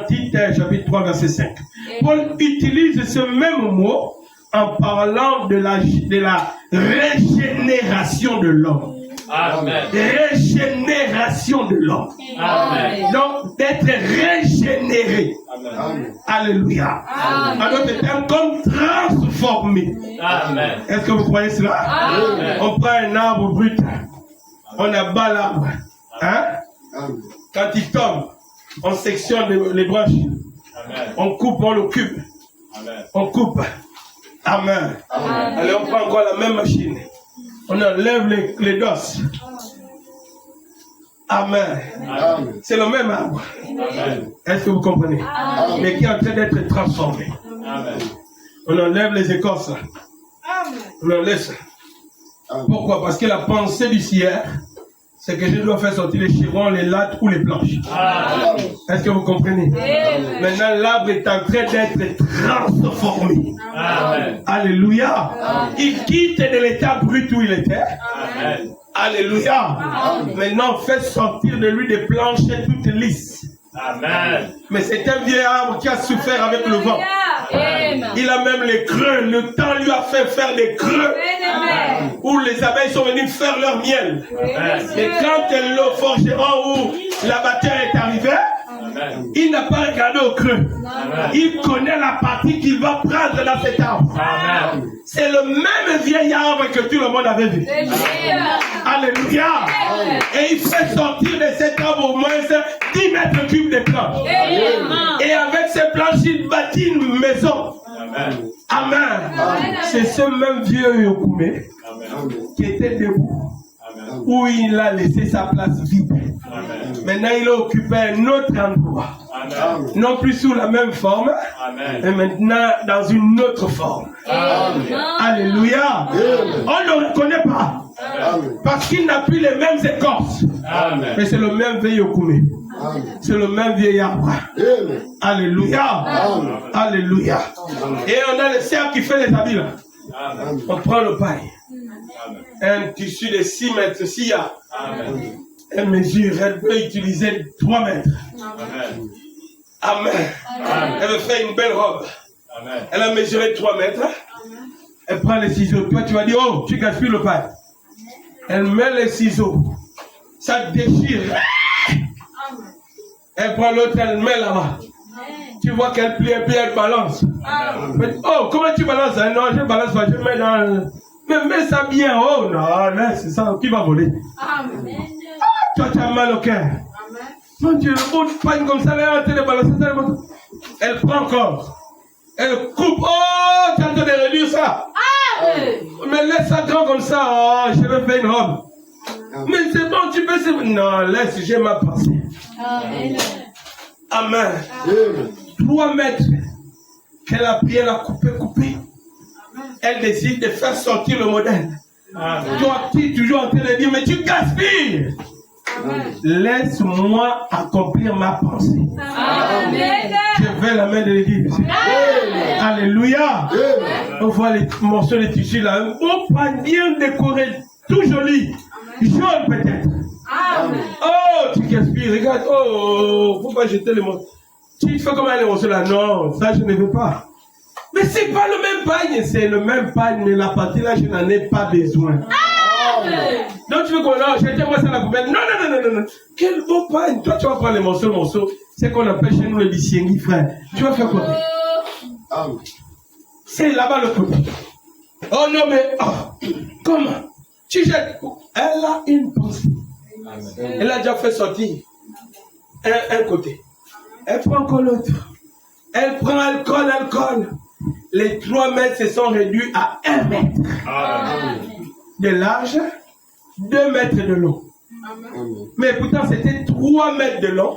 S1: Tite, chapitre 3, verset 5. Paul utilise ce même mot en parlant de la régénération de l'homme.
S2: Amen.
S1: Régénération de l'homme.
S2: Amen.
S1: Donc, d'être régénéré.
S2: Amen.
S1: Alléluia.
S3: Amen.
S1: En d'autres termes, comme transformé.
S2: Amen.
S1: Est-ce que vous croyez cela?
S3: Amen.
S1: On prend un arbre brut. On abat l'arbre. Hein?
S4: Amen.
S1: Quand il tombe, on sectionne les branches.
S2: Amen.
S1: On coupe, on le coupe.
S2: Amen.
S1: On coupe. Amen.
S4: Amen.
S1: Allez, on prend encore la même machine. On enlève les doses. Amen.
S4: Amen.
S1: C'est le même arbre.
S2: Amen.
S1: Est-ce que vous comprenez?
S3: Amen.
S1: Mais qui est en train d'être transformé.
S2: Amen.
S1: On enlève les écorces. On en laisse.
S4: Amen.
S1: Pourquoi? Parce que la pensée du ciel, c'est que je dois faire sortir les chevrons, les lattes ou les planches.
S2: Amen.
S1: Est-ce que vous comprenez?
S3: Amen.
S1: Maintenant, l'arbre est en train d'être transformé.
S2: Amen.
S1: Alléluia. Il quitte de l'état brut où il était.
S2: Amen.
S1: Alléluia. Maintenant, fait sortir de lui des planches toutes lisses.
S2: Amen.
S1: Mais c'est un vieil arbre qui a souffert avec le vent.
S3: Amen.
S1: Il a même les creux. Le temps lui a fait faire des creux
S3: Amen.
S1: où les abeilles sont venues faire leur miel.
S2: Amen.
S1: Et quand le forgeron où l'abatteur est arrivé,
S2: Amen.
S1: il n'a pas regardé au creux.
S2: Amen.
S1: Il connaît la partie qu'il va prendre dans cet arbre.
S2: Amen.
S1: C'est le même vieil arbre que tout le monde avait vu. Alléluia. Et il fait sortir de cet arbre au moins 10 mètres cubes de planches. Et avec ces planches, il bâtit une maison.
S2: Amen.
S1: Amen. C'est ce même vieux Yokoumé
S2: Amen.
S1: qui était debout,
S2: Amen.
S1: où il a laissé sa place vide.
S2: Amen.
S1: Maintenant, il a occupé un autre endroit.
S2: Amen.
S1: Non plus sous la même forme,
S2: Amen.
S1: mais maintenant dans une autre forme.
S2: Amen.
S1: Alléluia. On ne le reconnaît pas.
S4: Amen.
S1: Parce qu'il n'a plus les mêmes écorces.
S2: Amen.
S1: Mais c'est le même vieil Yokoumé.
S4: Amen.
S1: C'est le même vieil arbre.
S4: Amen.
S1: Alléluia.
S4: Amen.
S1: Alléluia. Et on a le cerf qui fait les habits là.
S2: Amen.
S1: On prend le paille.
S2: Amen.
S1: Un tissu de 6 mètres, 6 yards.
S2: Amen.
S1: Elle mesure, elle peut utiliser 3 mètres.
S2: Amen.
S1: Amen.
S2: Amen.
S1: Elle veut faire une belle robe.
S2: Amen.
S1: Elle a mesuré 3 mètres. Elle prend les ciseaux. Toi, tu vas dire, oh, tu gaspilles le paille. Elle met les ciseaux. Ça déchire. Elle prend l'autre, elle met là-bas. Tu vois qu'elle plie et puis elle balance. Mais, oh, comment tu balances? Hein? Non, je balance pas, je mets dans... Mais mets ça bien. Oh, non, là, c'est ça. Qui va voler? Toi, tu as mal au cœur. Mon Dieu, le bout de paille comme ça, elle est en train de balancer ça. Elle prend encore. Elle coupe. Oh, tu es en train de réduire ça. Mais laisse ça grand comme ça. Oh, je vais faire une robe. Mais c'est bon, tu peux... Non, laisse, j'ai ma pensée. Amen.
S4: Amen.
S1: 3 mètres qu'elle a pris, elle a coupé. Elle décide de faire sortir le modèle.
S2: Amen.
S1: Toi qui es toujours en train de dire, mais tu gaspilles. Laisse-moi accomplir ma pensée. Je vais la main de l'église. Alléluia. On voit les morceaux de tissu là. Un beau pain bien décoré, tout joli. Jaune peut-être. Oh, tu gaspilles, regarde. Oh, faut pas jeter les morceaux. Tu fais comment les morceaux là? Non, ça je ne veux pas. Mais c'est pas le même pagne, c'est le même pagne, mais la partie là, je n'en ai pas besoin. Donc tu veux qu'on a, jetez-moi ça à la poubelle. Non. Quel beau pagne. Toi, tu vas prendre les morceaux. C'est qu'on appelle chez nous le disciengui, frère. Tu vas faire quoi?
S4: Amen.
S1: C'est là-bas le côté. Oh non, mais, comment? Tu jettes. Elle a une pensée. Elle a déjà fait sortir un côté. Elle prend encore l'autre. Elle prend, elle colle. Les 3 mètres se sont réduits à 1 mètre
S2: Amen.
S1: de large, 2 mètres de long.
S4: Amen.
S1: Mais pourtant, c'était 3 mètres de long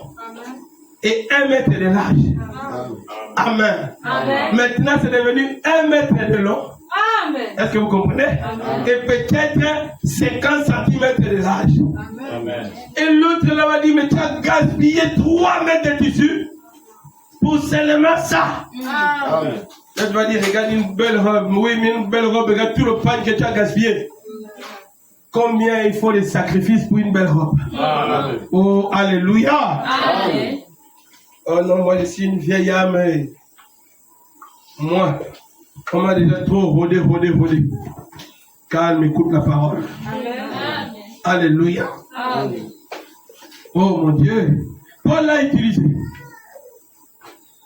S1: et 1 mètre de large.
S4: Amen.
S1: Amen. Maintenant, c'est devenu 1 mètre de long. Est-ce que vous comprenez? Et peut-être 50 cm de large.
S2: Amen.
S1: Et l'autre là va dire, mais tu as gaspillé 3 mètres de tissu pour seulement ça.
S4: Amen.
S1: Là, tu vas dire, regarde une belle robe. Oui, mais une belle robe, regarde tout le pain que tu as gaspillé. Combien il faut de sacrifices pour une belle robe?
S2: Amen.
S1: Oh, alléluia.
S3: Amen.
S1: Oh non, moi je suis une vieille âme. Moi, on m'a déjà trop rodé. Calme, écoute la parole.
S3: Amen.
S1: Alléluia.
S3: Amen.
S1: Oh mon Dieu. Paul l'a utilisé.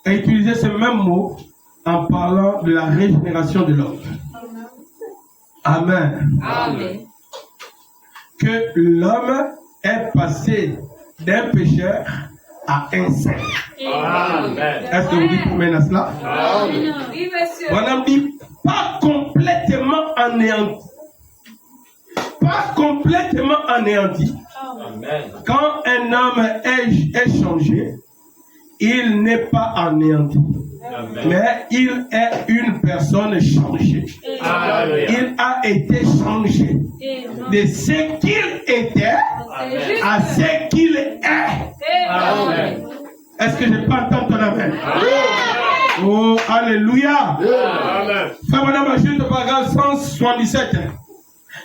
S1: A utilisé ce même mot en parlant de la régénération de l'homme. Amen.
S3: Amen.
S1: que l'homme est passé d'un pécheur à un saint.
S2: Amen.
S1: Est-ce que vous dites amen à cela?
S2: Amen.
S3: Oui, monsieur.
S1: On a dit pas complètement anéanti. Pas complètement anéanti.
S2: Amen.
S1: Quand un homme est changé, il n'est pas anéanti.
S2: Amen.
S1: Mais il est une personne changée.
S2: Alléluia.
S1: Il a été changé de ce qu'il était à ce qu'il est.
S2: Amen.
S1: Est-ce que je peux entendre ton amen? Oh, alléluia.
S2: Amen.
S1: Frère, madame, je te parle 177.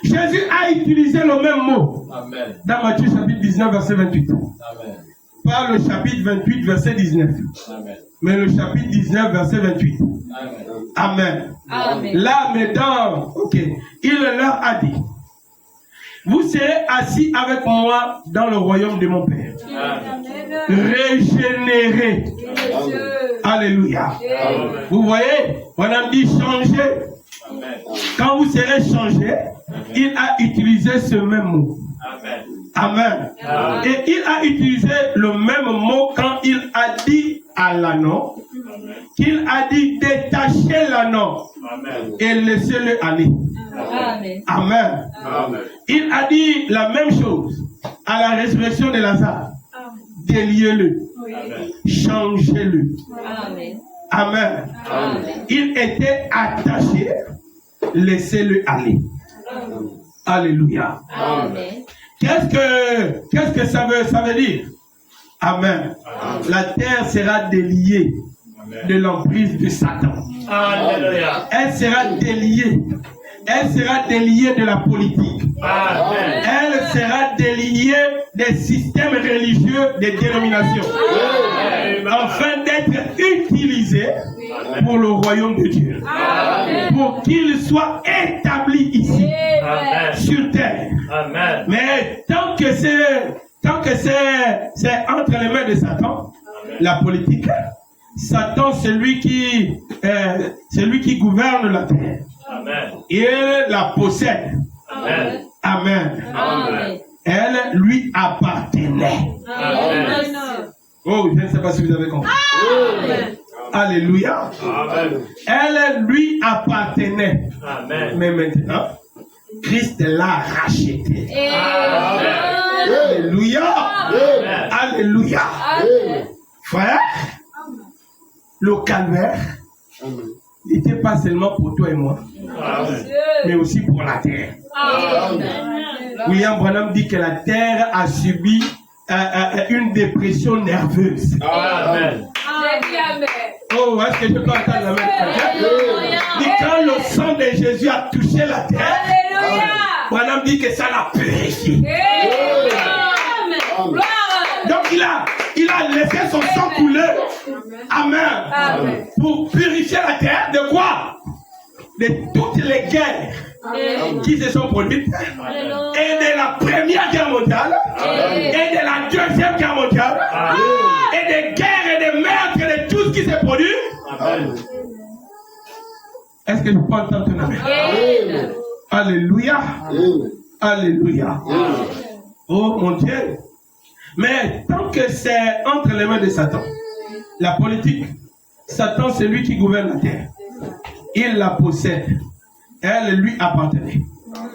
S1: Jésus a utilisé le même mot
S2: Amen.
S1: dans Matthieu chapitre 19, verset 28.
S2: Amen.
S1: Pas le chapitre 28, verset 19.
S2: Amen.
S1: Mais le chapitre 19, verset 28.
S2: Amen.
S1: Amen.
S3: Amen.
S1: Là, mesdames, ok, il leur a dit, vous serez assis avec moi dans le royaume de mon Père. Régénérés. Alléluia.
S2: Amen.
S1: Vous voyez, on a dit changer.
S2: Amen.
S1: Quand vous serez changé, il a utilisé ce même mot.
S2: Amen.
S1: Amen.
S2: Amen.
S1: Et il a utilisé le même mot quand il a dit à l'anneau, qu'il a dit détachez l'anneau
S2: Amen.
S1: et laissez-le aller.
S3: Amen.
S1: Amen.
S2: Amen.
S1: Il a dit la même chose à la résurrection de Lazare. Déliez-le,
S2: Amen.
S1: changez-le.
S3: Amen.
S1: Amen.
S2: Amen.
S1: Il était attaché, laissez-le aller. Alléluia.
S3: Amen.
S1: Qu'est-ce que ça veut dire? Amen. La terre sera déliée de l'emprise de Satan.
S2: Alléluia.
S1: Elle sera déliée. Elle sera déliée de la politique.
S2: Amen.
S1: Elle sera déliée des systèmes religieux des dénominations. Afin d'être utilisée pour le royaume de Dieu. Pour qu'il soit établi ici,
S2: Amen.
S1: sur terre.
S2: Amen.
S1: Mais tant que c'est entre les mains de Satan, la politique, Satan, c'est lui qui gouverne la terre.
S2: Amen.
S1: Il la possède.
S2: Amen.
S1: Amen.
S3: Amen.
S1: Elle lui appartenait.
S3: Amen.
S1: Oh, je ne sais pas si vous avez compris. Alléluia.
S2: Amen.
S1: Elle lui appartenait.
S2: Amen.
S1: Mais maintenant, Christ l'a rachetée.
S2: Amen.
S1: Alléluia.
S2: Amen.
S1: Alléluia. Frère, le calvaire n'était pas seulement pour toi et moi,
S2: Amen.
S1: mais aussi pour la terre. William Branham dit que la terre a subi une dépression nerveuse.
S2: Amen.
S1: Oh, est-ce que je peux entendre la même? Dit quand le sang de Jésus a touché la terre, Branham dit que ça l'a purifié. Donc il a laissé son sang couler. Amen. Pour purifier la terre de quoi? De toutes les guerres qui se sont produites. Et de la première guerre mondiale. Et de la deuxième guerre mondiale. Et des guerres et des meurtres et de tout ce qui s'est produit.
S2: Amen.
S1: Est-ce que je peux entendre ton amen? Alléluia. Alléluia. Oh mon Dieu. Mais tant que c'est entre les mains de Satan, la politique, Satan c'est lui qui gouverne la terre. Il la possède. Elle lui appartenait.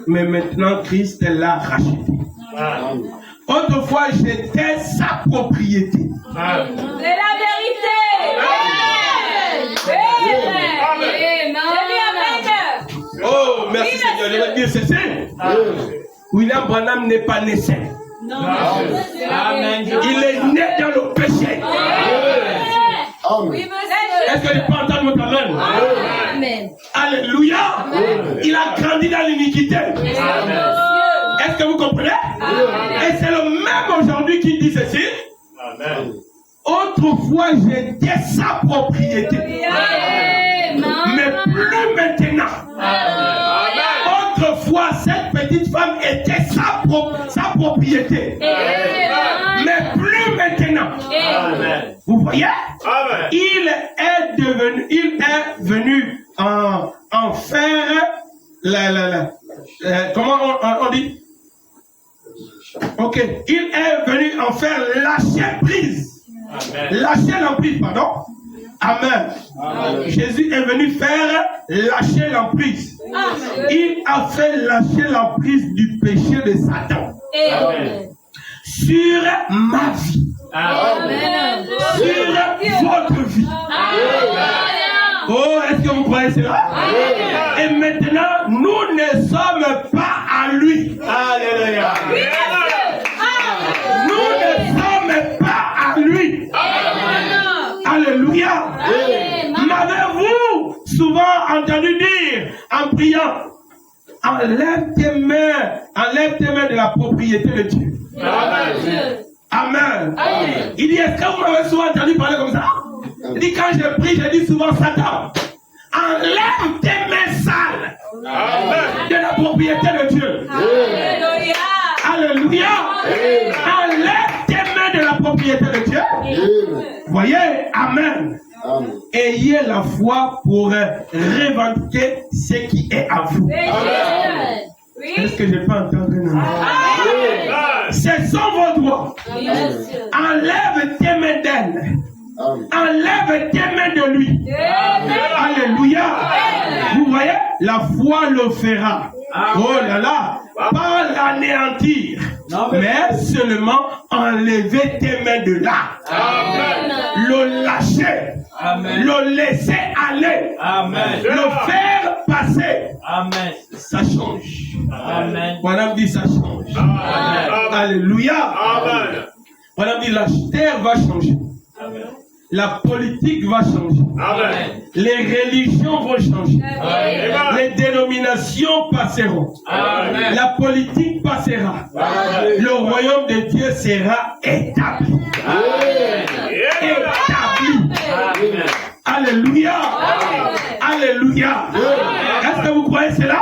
S1: Mais maintenant Christ l'a rachetée.
S2: Amen.
S1: Autrefois j'étais sa propriété.
S2: Amen.
S3: C'est la vérité.
S1: Oh merci Seigneur. Je vais dire ceci. William Branham n'est pas né saint.
S2: Amen.
S1: Il est né dans le péché. Est-ce que je peux entendre votre amen?
S3: Amen.
S1: Alléluia. Il a grandi dans l'iniquité. Est-ce que vous comprenez? Et c'est le même aujourd'hui qui dit ceci.
S2: Amen.
S1: Autrefois j'étais sa propriété. Mais plus maintenant. Autrefois cette petite femme était sa propriété. Mais plus maintenant.
S2: Amen.
S1: Vous voyez?
S2: Amen.
S1: Il est venu en faire comment on dit? Ok, il est venu en faire lâcher prise.
S2: Amen.
S1: Lâcher l'emprise, pardon. Amen.
S4: Amen.
S1: Jésus est venu faire lâcher l'emprise. Il a fait lâcher l'emprise du péché de Satan
S3: Amen.
S1: sur ma vie,
S3: Amen.
S1: sur votre vie. Oh, est-ce que vous croyez cela? Et maintenant, nous ne sommes pas à lui.
S2: Alléluia.
S1: Nous ne sommes pas à lui. Alléluia. M'avez-vous souvent entendu dire en priant, enlève tes mains de la propriété de Dieu. Amen. Il dit, est-ce que vous m'avez souvent entendu parler comme ça? Il dit, quand je prie, je dis souvent, Satan, enlève tes mains sales de la propriété de Dieu. Alléluia. Enlève tes mains de la propriété de Dieu. Voyez, Amen.
S4: Amen.
S1: Ayez la foi pour revendiquer ce qui est à vous. Est-ce que je peux entendre un amen? Ce sont vos droits. Enlève tes mains d'elle.
S4: Amen.
S1: Enlève tes mains de lui. Alléluia. Vous voyez, la foi le fera. Oh là là. Pas l'anéantir, mais seulement enlever tes mains de là. Le lâcher. Le laisser aller. Le faire passer. Ça change. Madame dit ça change. Alléluia. Madame dit la terre va changer. La politique va changer. Les religions vont changer. Les dénominations passeront. La politique passera. Le royaume de Dieu sera établi. Établi. Alléluia. Alléluia. Est-ce que vous croyez cela?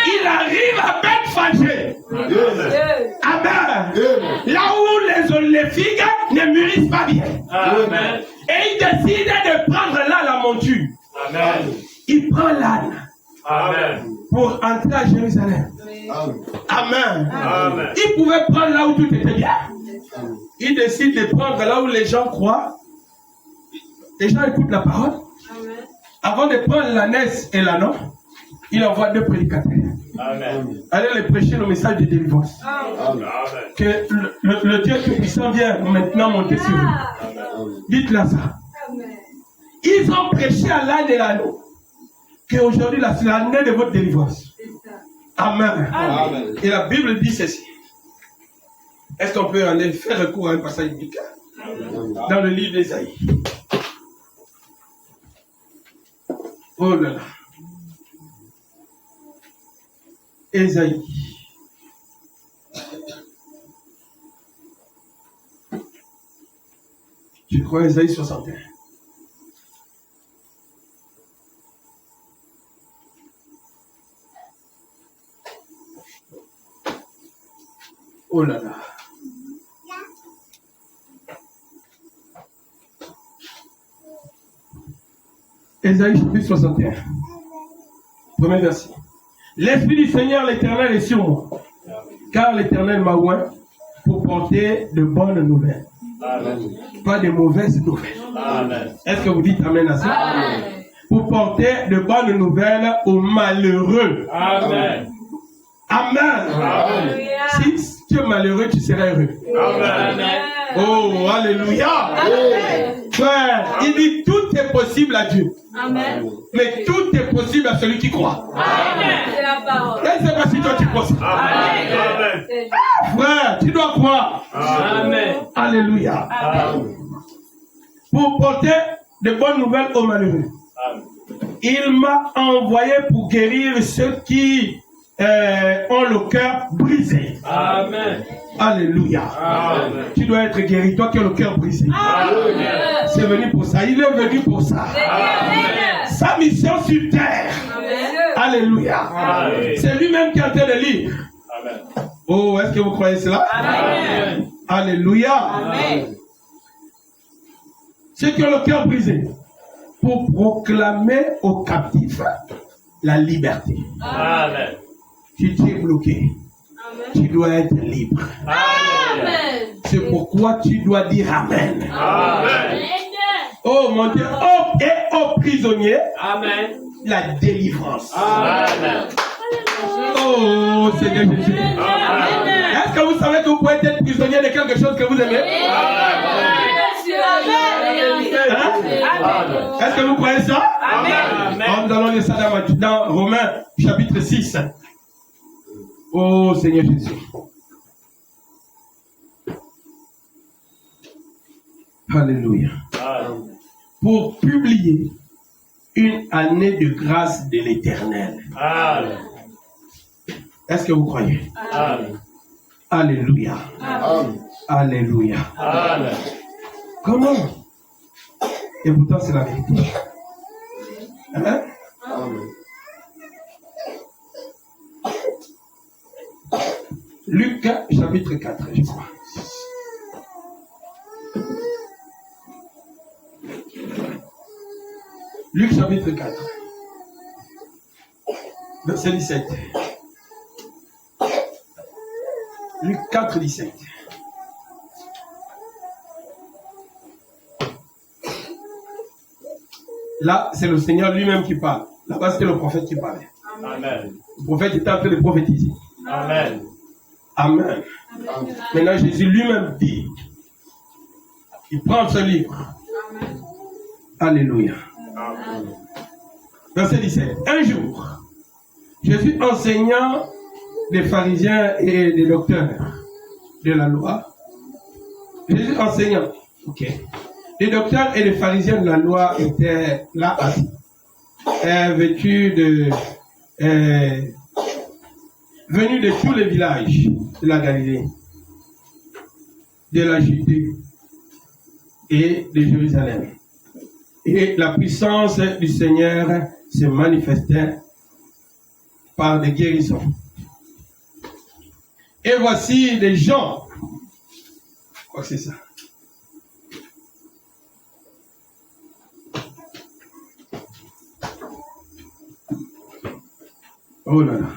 S1: Il arrive à peine fâché. Amen. Là où les figues ne mûrissent pas bien. Et il décide de prendre là la monture. Il prend l'âne pour entrer à Jérusalem. Amen. Il pouvait prendre là où tout était bien. Il décide de prendre là où les gens croient. Les gens écoutent la parole. Avant de prendre l'ânesse et l'ânon, il envoie 2 prédicateurs. Allez les prêcher le message de délivrance. Que le Dieu Tout-Puissant vient maintenant monter sur vous. Dites-là ça. Ils ont prêché à l'âne et l'anneau. Qu'aujourd'hui, c'est l'année de votre délivrance. Amen. Et la Bible dit ceci. Est-ce qu'on peut aller faire recours à un passage biblique dans le livre d'Ésaïe? Oh là là. Ésaïe. Je crois Ésaïe 61. Oh là là. Ésaïe chapitre 61. Premier verset. L'Esprit du Seigneur l'Éternel est sur moi, car l'Éternel m'a oint pour porter de bonnes nouvelles. Pas de mauvaises nouvelles. Est-ce que vous dites Amen à ça? Pour porter de bonnes nouvelles aux malheureux. Amen. Si tu es malheureux, tu seras heureux. Oh, alléluia. Frère, il dit tout est possible à Dieu.
S3: Amen.
S1: Mais tout est possible à celui qui croit.
S3: C'est la parole.
S1: Je ne sais pas si toi tu crois ça. Frère, tu dois croire.
S2: Amen.
S1: Alléluia. Pour porter de bonnes nouvelles aux malheureux. Il m'a envoyé pour guérir ceux qui ont le cœur brisé.
S2: Amen.
S1: Alléluia.
S2: Amen.
S1: Tu dois être guéri, toi qui as le cœur brisé.
S2: Amen.
S1: C'est venu pour ça. Il est venu pour ça.
S3: Amen.
S1: Sa mission sur terre. Alléluia.
S2: Amen.
S1: C'est lui-même qui est en train de lire.
S2: Amen.
S1: Oh, est-ce que vous croyez cela?
S2: Amen.
S1: Alléluia.
S3: Amen.
S1: Ceux qui ont le cœur brisé, pour proclamer aux captifs la liberté.
S2: Amen.
S1: Tu es bloqué. tu dois être libre.
S3: Amen.
S1: C'est pourquoi tu dois dire Amen.
S2: Amen.
S1: Oh mon Dieu, aux prisonniers,
S2: Amen.
S1: la délivrance.
S2: Amen.
S1: Oh Seigneur Jésus.
S3: Amen.
S1: Est-ce que vous savez que vous pouvez être prisonnier de quelque chose que vous aimez? Hein? Est-ce que vous croyez ça?
S2: Amen.
S1: Oh, nous allons lire ça dans Romains chapitre 6. Oh Seigneur Jésus. Alléluia. Pour publier une année de grâce de l'Éternel.
S2: Amen.
S1: Est-ce que vous croyez?
S2: Amen.
S1: Alléluia.
S4: Amen.
S1: Alléluia.
S2: Amen.
S1: Comment? Et pourtant c'est la vérité. Hein?
S4: Amen.
S1: Luc chapitre 4, je crois. Luc chapitre 4. Verset 17. Luc 4, 17. Là, c'est le Seigneur lui-même qui parle. Là-bas, c'était le prophète qui parlait.
S2: Amen.
S1: Le prophète était en train de prophétiser.
S2: Amen.
S1: Amen.
S4: Amen.
S1: Maintenant, Jésus lui-même dit, il prend ce livre. Alléluia.
S2: Amen.
S1: Verset 17. Un jour, Jésus enseignant les pharisiens et les docteurs de la loi. Jésus enseignant. Ok. Les docteurs et les pharisiens de la loi étaient là assis, vêtus venus de tous les villages de la Galilée, de la Judée et de Jérusalem. Et la puissance du Seigneur se manifestait par des guérisons. Et voici des gens. Je crois que c'est ça. Oh là là.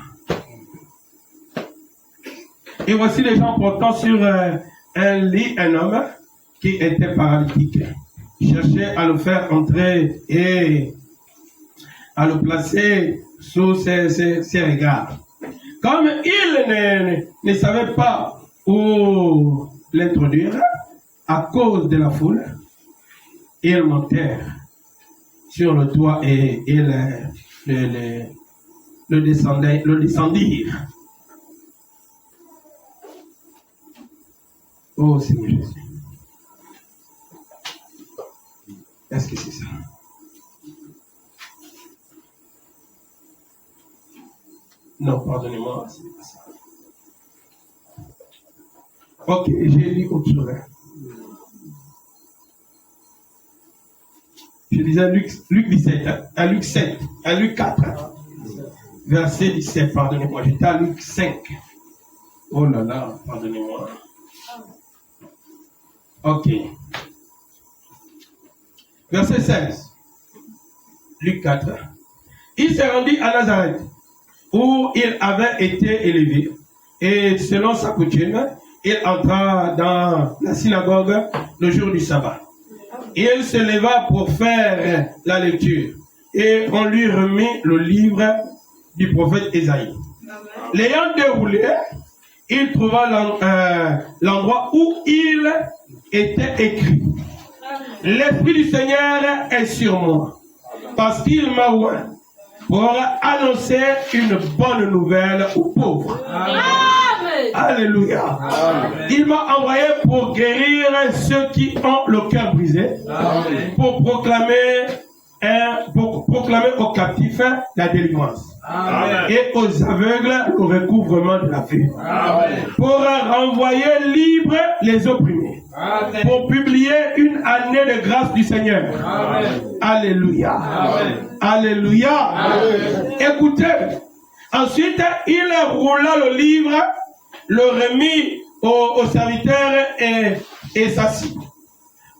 S1: Et voici les gens portant sur un lit un homme qui était paralytique. Ils cherchaient à le faire entrer et à le placer sous ses regards. Comme ils ne savaient pas où l'introduire à cause de la foule, ils montèrent sur le toit et le descendirent. Oh Seigneur Jésus. Est-ce que c'est ça? Non, pardonnez-moi, c'est pas ça. Ok, j'ai lu autre chose. Je disais Luc 17, à Luc 7, à Luc 4, verset 17, pardonnez-moi, j'étais à Luc 5. Oh là là, pardonnez-moi. Ok. Verset 16, Luc 4. Il s'est rendu à Nazareth, où il avait été élevé, et selon sa coutume, il entra dans la synagogue le jour du sabbat. Il se leva pour faire la lecture, et on lui remit le livre du prophète Ésaïe. L'ayant déroulé, il trouva l'endroit où il était écrit: L'Esprit du Seigneur est sur moi, parce qu'il m'a oint pour annoncer une bonne nouvelle aux pauvres.
S3: Amen.
S1: Alléluia.
S4: Amen.
S1: Il m'a envoyé pour guérir ceux qui ont le cœur brisé,
S2: Amen.
S1: pour proclamer aux captifs la délivrance,
S2: Amen.
S1: et aux aveugles le recouvrement de la vue,
S2: Amen.
S1: pour renvoyer libres les opprimés,
S2: Amen.
S1: pour publier une année de grâce du Seigneur.
S2: Amen.
S1: Alléluia.
S2: Amen.
S1: Alléluia.
S4: Amen.
S1: Écoutez, ensuite il roula le livre, le remit aux serviteurs et s'assit.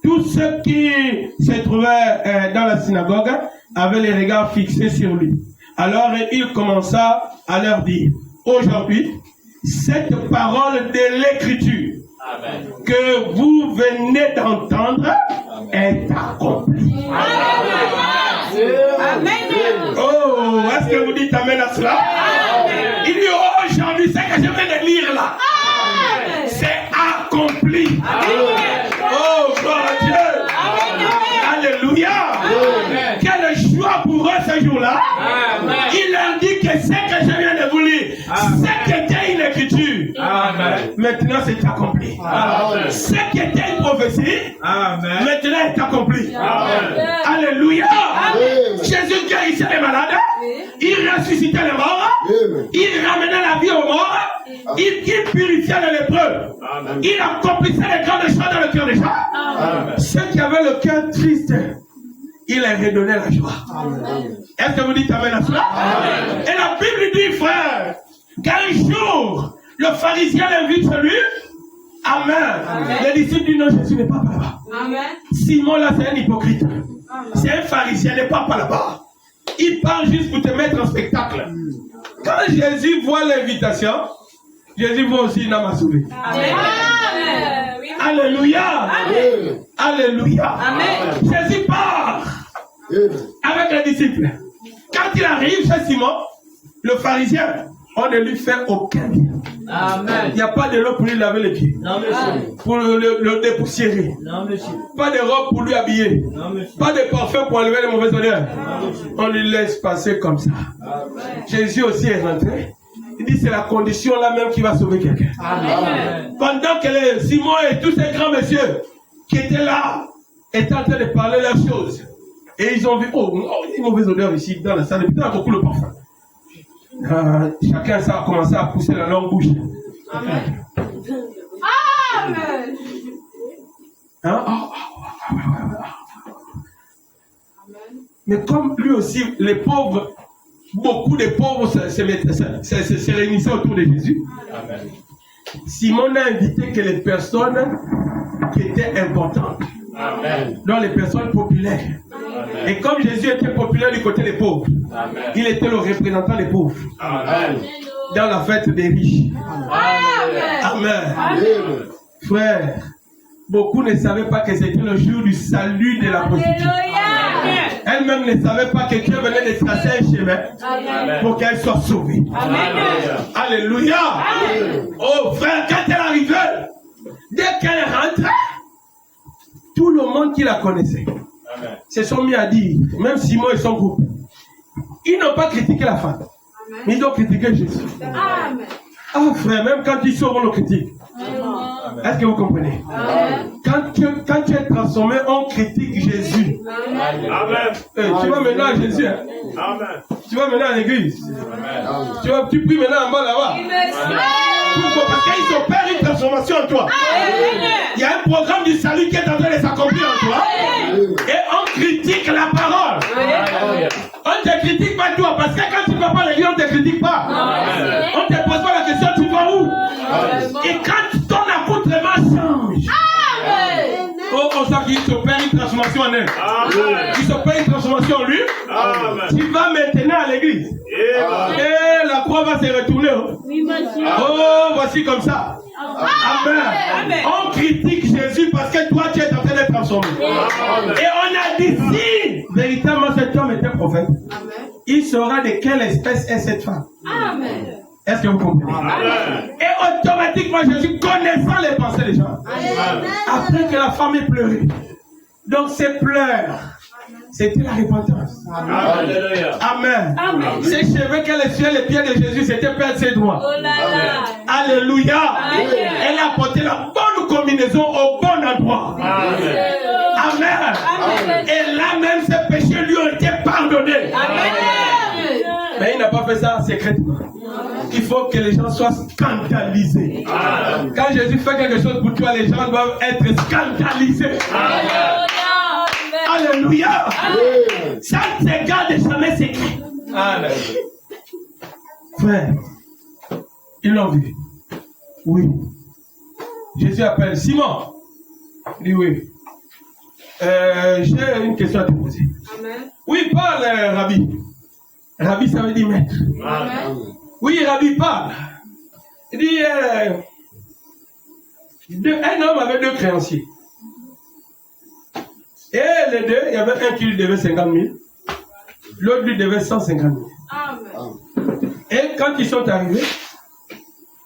S1: Tous ceux qui se trouvaient dans la synagogue avaient les regards fixés sur lui. Alors il commença à leur dire: Aujourd'hui, cette parole de l'Écriture
S2: Amen.
S1: que vous venez d'entendre est accomplie.
S3: Amen.
S1: Oh, est-ce que vous dites Amen à cela? Il dit, oh, aujourd'hui, ce que je viens de lire là, c'est accompli. Oh, gloire à Dieu. Alléluia. Quelle joie pour eux ce jour-là. Il leur dit que ce que je viens de vous lire, ce qui était une écriture, maintenant c'est accompli. Ce qui était une prophétie, maintenant est accompli. Alléluia. Jésus guérissait les malades, il ressuscitait les morts, il ramenait la vie aux morts, il purifiait les lépreux, il accomplissait les grandes choses dans le cœur des gens. Ceux qui avaient le cœur triste, il leur redonnait la joie. Est-ce que vous dites Amen à cela? Et la Bible dit, frère, qu'un jour, le pharisien l'invite chez lui. Amen. Les disciples disent non, Jésus n'est pas là-bas. Simon là, c'est un hypocrite. C'est un pharisien, n'est pas là-bas. Il parle juste pour te mettre en spectacle. Quand Jésus voit l'invitation, Jésus voit aussi une âme à sauver. Alléluia. Alléluia. Jésus part avec les disciples. Quand il arrive chez Simon, le pharisien, on ne lui fait aucun bien. Il n'y a pas de robe pour lui laver les pieds.
S2: Non, monsieur.
S1: Pour le dépoussiérer.
S2: Non, monsieur.
S1: Pas de robe pour lui habiller.
S2: Non, monsieur.
S1: Pas de parfum pour enlever les mauvaises odeurs.
S2: Non, monsieur.
S1: On lui laisse passer comme ça. Jésus aussi est rentré. Il dit c'est la condition là même qui va sauver quelqu'un. Pendant que Simon et tous ces grands messieurs qui étaient là étaient en train de parler leurs choses. Et ils ont vu, une mauvaise odeur ici dans la salle. Et puis, il y a beaucoup de parfum. Chacun ça a commencé à pousser la longue bouche.
S3: Amen.
S1: Hein? Mais comme lui aussi, les pauvres, beaucoup de pauvres se réunissaient autour de Jésus.
S2: Amen.
S1: Simon a invité que les personnes qui étaient importantes.
S2: Amen.
S1: Donc les personnes populaires.
S2: Amen.
S1: Et comme Jésus était populaire du côté des pauvres,
S2: Amen.
S1: il était le représentant des pauvres.
S2: Amen.
S1: Dans la fête des riches.
S3: Amen.
S1: Amen. Frère, beaucoup ne savaient pas que c'était le jour du salut de la prostituée. Elle-même ne savait pas que Dieu venait de tracer un chemin pour qu'elle soit sauvée. Alléluia. Oh frère, quand elle arrivait, dès qu'elle rentrait, tout le monde qui la connaissait se sont mis à dire, même Simon et son groupe, ils n'ont pas critiqué la femme, mais ils ont critiqué Jésus. Ah frère, même quand ils sauvent, on le critique. Est-ce que vous comprenez? Quand tu es transformé, on critique Jésus.
S2: Amen.
S1: Tu vas maintenant à Jésus. Hein?
S2: Amen.
S1: Tu vas maintenant à l'église.
S2: Amen.
S1: Tu pries maintenant en bas là-bas. Pourquoi? Parce qu'ils opèrent une transformation en toi. Il y a un programme du salut qui est en train de s'accomplir en toi. Et on critique la parole. On ne te critique pas toi. Parce que quand tu ne vas pas à l'église, on ne te critique pas. On ne te pose pas la question, tu vas où? Et quand ton accoutrement change. On sent qu'il s'opère une transformation en elle. Il s'opère une transformation en lui. Tu vas maintenant à l'église. Et la croix va se retourner. Oh, voici comme ça. Amen. On critique Jésus parce que toi tu es en train d'être transformé. Et on a dit si véritablement cet homme était prophète, il saura de quelle espèce est cette femme. Est-ce que vous comprenez? Et automatiquement Jésus, connaissant les pensées des gens, après que la femme ait pleuré, donc ces pleurs, c'était la repentance. Amen. Ses cheveux qu'elle essuyait les pieds de Jésus, c'était perdre ses droits. Alléluia. Elle a porté la bonne combinaison au bon endroit. Amen. Et là même, ses péchés lui ont été pardonnés. Mais il n'a pas fait ça secrètement. Il faut que les gens soient scandalisés. Quand Jésus fait quelque chose pour toi, les gens doivent être scandalisés. Alléluia. Ça ne se garde jamais secret. Frère, ils l'ont vu. Oui. Jésus appelle Simon. Il dit oui. J'ai une question à te poser. Oui, parle, Rabbi. Rabbi, ça veut dire maître. Oui, Rabbi, parle. Il dit, un homme avait 2 créanciers. Et les deux, il y avait un qui lui devait 50 000, l'autre lui devait 150 000.
S3: Amen.
S1: Et quand ils sont arrivés,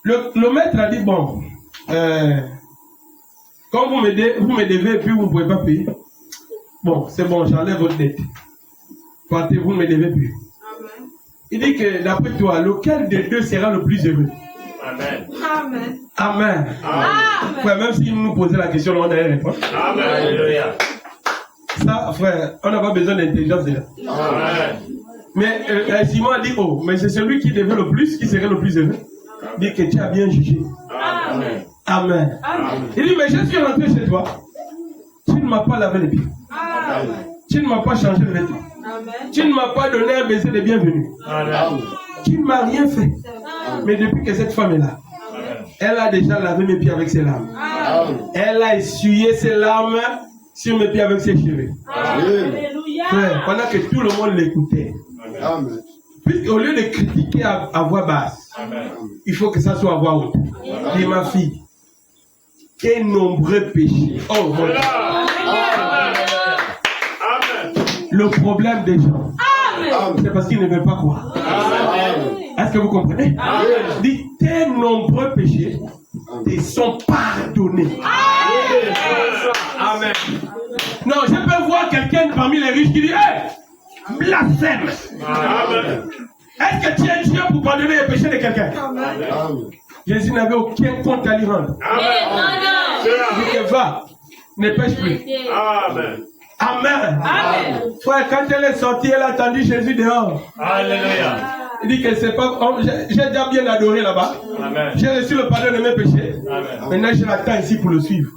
S1: le maître a dit, bon, quand vous me devez et puis vous ne pouvez pas payer, bon, c'est bon, j'enlève votre dette. Partez, vous ne me devez plus.
S3: Amen.
S1: Il dit que d'après toi, lequel des deux sera le plus heureux?
S2: Amen.
S3: Amen.
S1: Amen.
S3: Amen.
S1: Frère, même si nous posait la question, on allait répondre.
S2: Amen. Alléluia.
S1: Ça, frère, on n'a pas besoin d'intelligence déjà.
S2: Amen.
S1: Mais Simon a dit, oh, mais c'est celui qui devait le plus qui serait le plus heureux. Il dit que tu as bien jugé.
S2: Amen.
S1: Amen.
S3: Amen.
S1: Il dit, mais je suis rentré chez toi. Tu ne m'as pas lavé les pieds.
S3: Amen.
S1: Tu ne m'as pas changé de vêtements.
S3: Amen.
S1: Tu ne m'as pas donné un baiser de bienvenue.
S2: Amen.
S1: Tu ne m'as rien fait. Mais depuis que cette femme est là, elle a déjà lavé mes pieds avec ses larmes.
S3: Amen.
S1: Elle a essuyé ses larmes sur mes pieds avec ses cheveux.
S3: Alléluia.
S1: Frère, pendant que tout le monde l'écoutait,
S4: Amen.
S1: puisqu'au lieu de critiquer à voix basse,
S2: Amen.
S1: il faut que ça soit à voix haute. Dis ma fille, quels nombreux péchés. Oh mon Dieu.
S2: Amen.
S1: Le problème des gens,
S3: Amen.
S1: c'est parce qu'ils ne veulent pas croire.
S4: Amen.
S1: Est-ce que vous comprenez? Dis, tes nombreux péchés te sont pardonnés.
S2: Amen.
S1: Non, je peux voir quelqu'un parmi les riches qui dit, hey, blasphème.
S2: Amen.
S1: Est-ce que tu es Dieu pour pardonner les péchés de quelqu'un?
S4: Amen.
S1: Jésus n'avait aucun compte à lui rendre.
S2: Amen.
S1: Il dit que va, ne pêche plus.
S2: Amen.
S1: Amen.
S3: Amen.
S1: Frère, quand elle est sortie, elle a attendu Jésus dehors.
S2: Alléluia.
S1: Il dit que c'est pas. J'ai déjà bien adoré là-bas.
S2: Amen.
S1: J'ai reçu le pardon de mes péchés.
S2: Amen.
S1: Maintenant, je l'attends ici pour le suivre.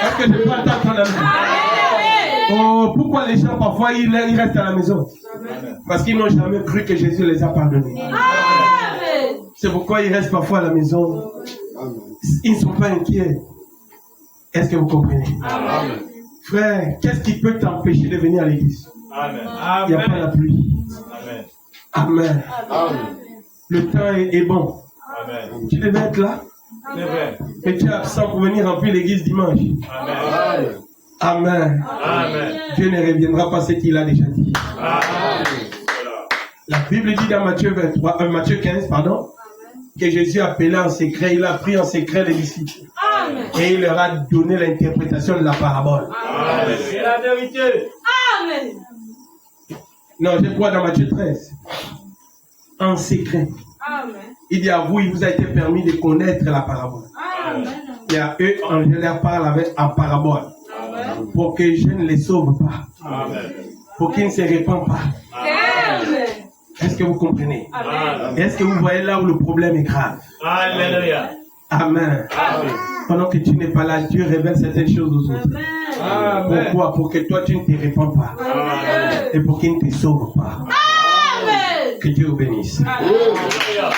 S1: Est-ce que je peux attendre à la maison? Oh, pourquoi les gens parfois ils restent à la maison? Parce qu'ils n'ont jamais cru que Jésus les a pardonnés. C'est pourquoi ils restent parfois à la maison.
S4: Amen.
S1: Ils ne sont pas inquiets. Est-ce que vous comprenez?
S2: Amen.
S1: Frère, qu'est-ce qui peut t'empêcher de venir à l'église?
S2: Amen.
S1: Il n'y a pas la pluie.
S2: Amen.
S1: Amen.
S4: Amen.
S1: Le temps est bon.
S2: Amen.
S1: Tu devais être là,
S2: C'est vrai.
S1: mais tu es absent pour venir remplir l'église dimanche.
S2: Amen.
S1: Amen.
S2: Amen.
S1: Dieu ne reviendra pas ce qu'il a déjà dit.
S2: Amen.
S1: La Bible dit dans Matthieu 15, que Jésus a appelé en secret, il a pris en secret les disciples.
S3: Amen.
S1: Et il leur a donné l'interprétation de la parabole.
S2: Amen. C'est la vérité.
S3: Amen.
S1: Non, je crois dans Matthieu 13. En secret.
S3: Amen.
S1: Il dit à vous, il vous a été permis de connaître la parabole.
S3: Amen.
S1: Et à eux, je leur parle en parabole.
S3: Amen.
S1: Pour que je ne les sauve pas.
S2: Amen.
S1: Pour qu'ils ne se répandent pas.
S3: Amen.
S1: Est-ce que vous comprenez?
S3: Amen.
S1: Est-ce que vous voyez là où le problème est grave?
S2: Alléluia.
S1: Amen.
S2: Amen.
S1: Pendant que tu n'es pas là, Dieu révèle certaines choses aux autres.
S3: Amen.
S1: Pourquoi? Pour que toi, tu ne te répands pas.
S3: Amen.
S1: Et pour qu'il ne te sauve pas.
S3: Amen.
S1: Que Dieu vous bénisse.
S2: Alléluia.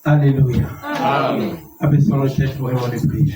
S1: Alléluia.
S2: Amen.
S1: Abaissons nos têtes pour vraiment les prier.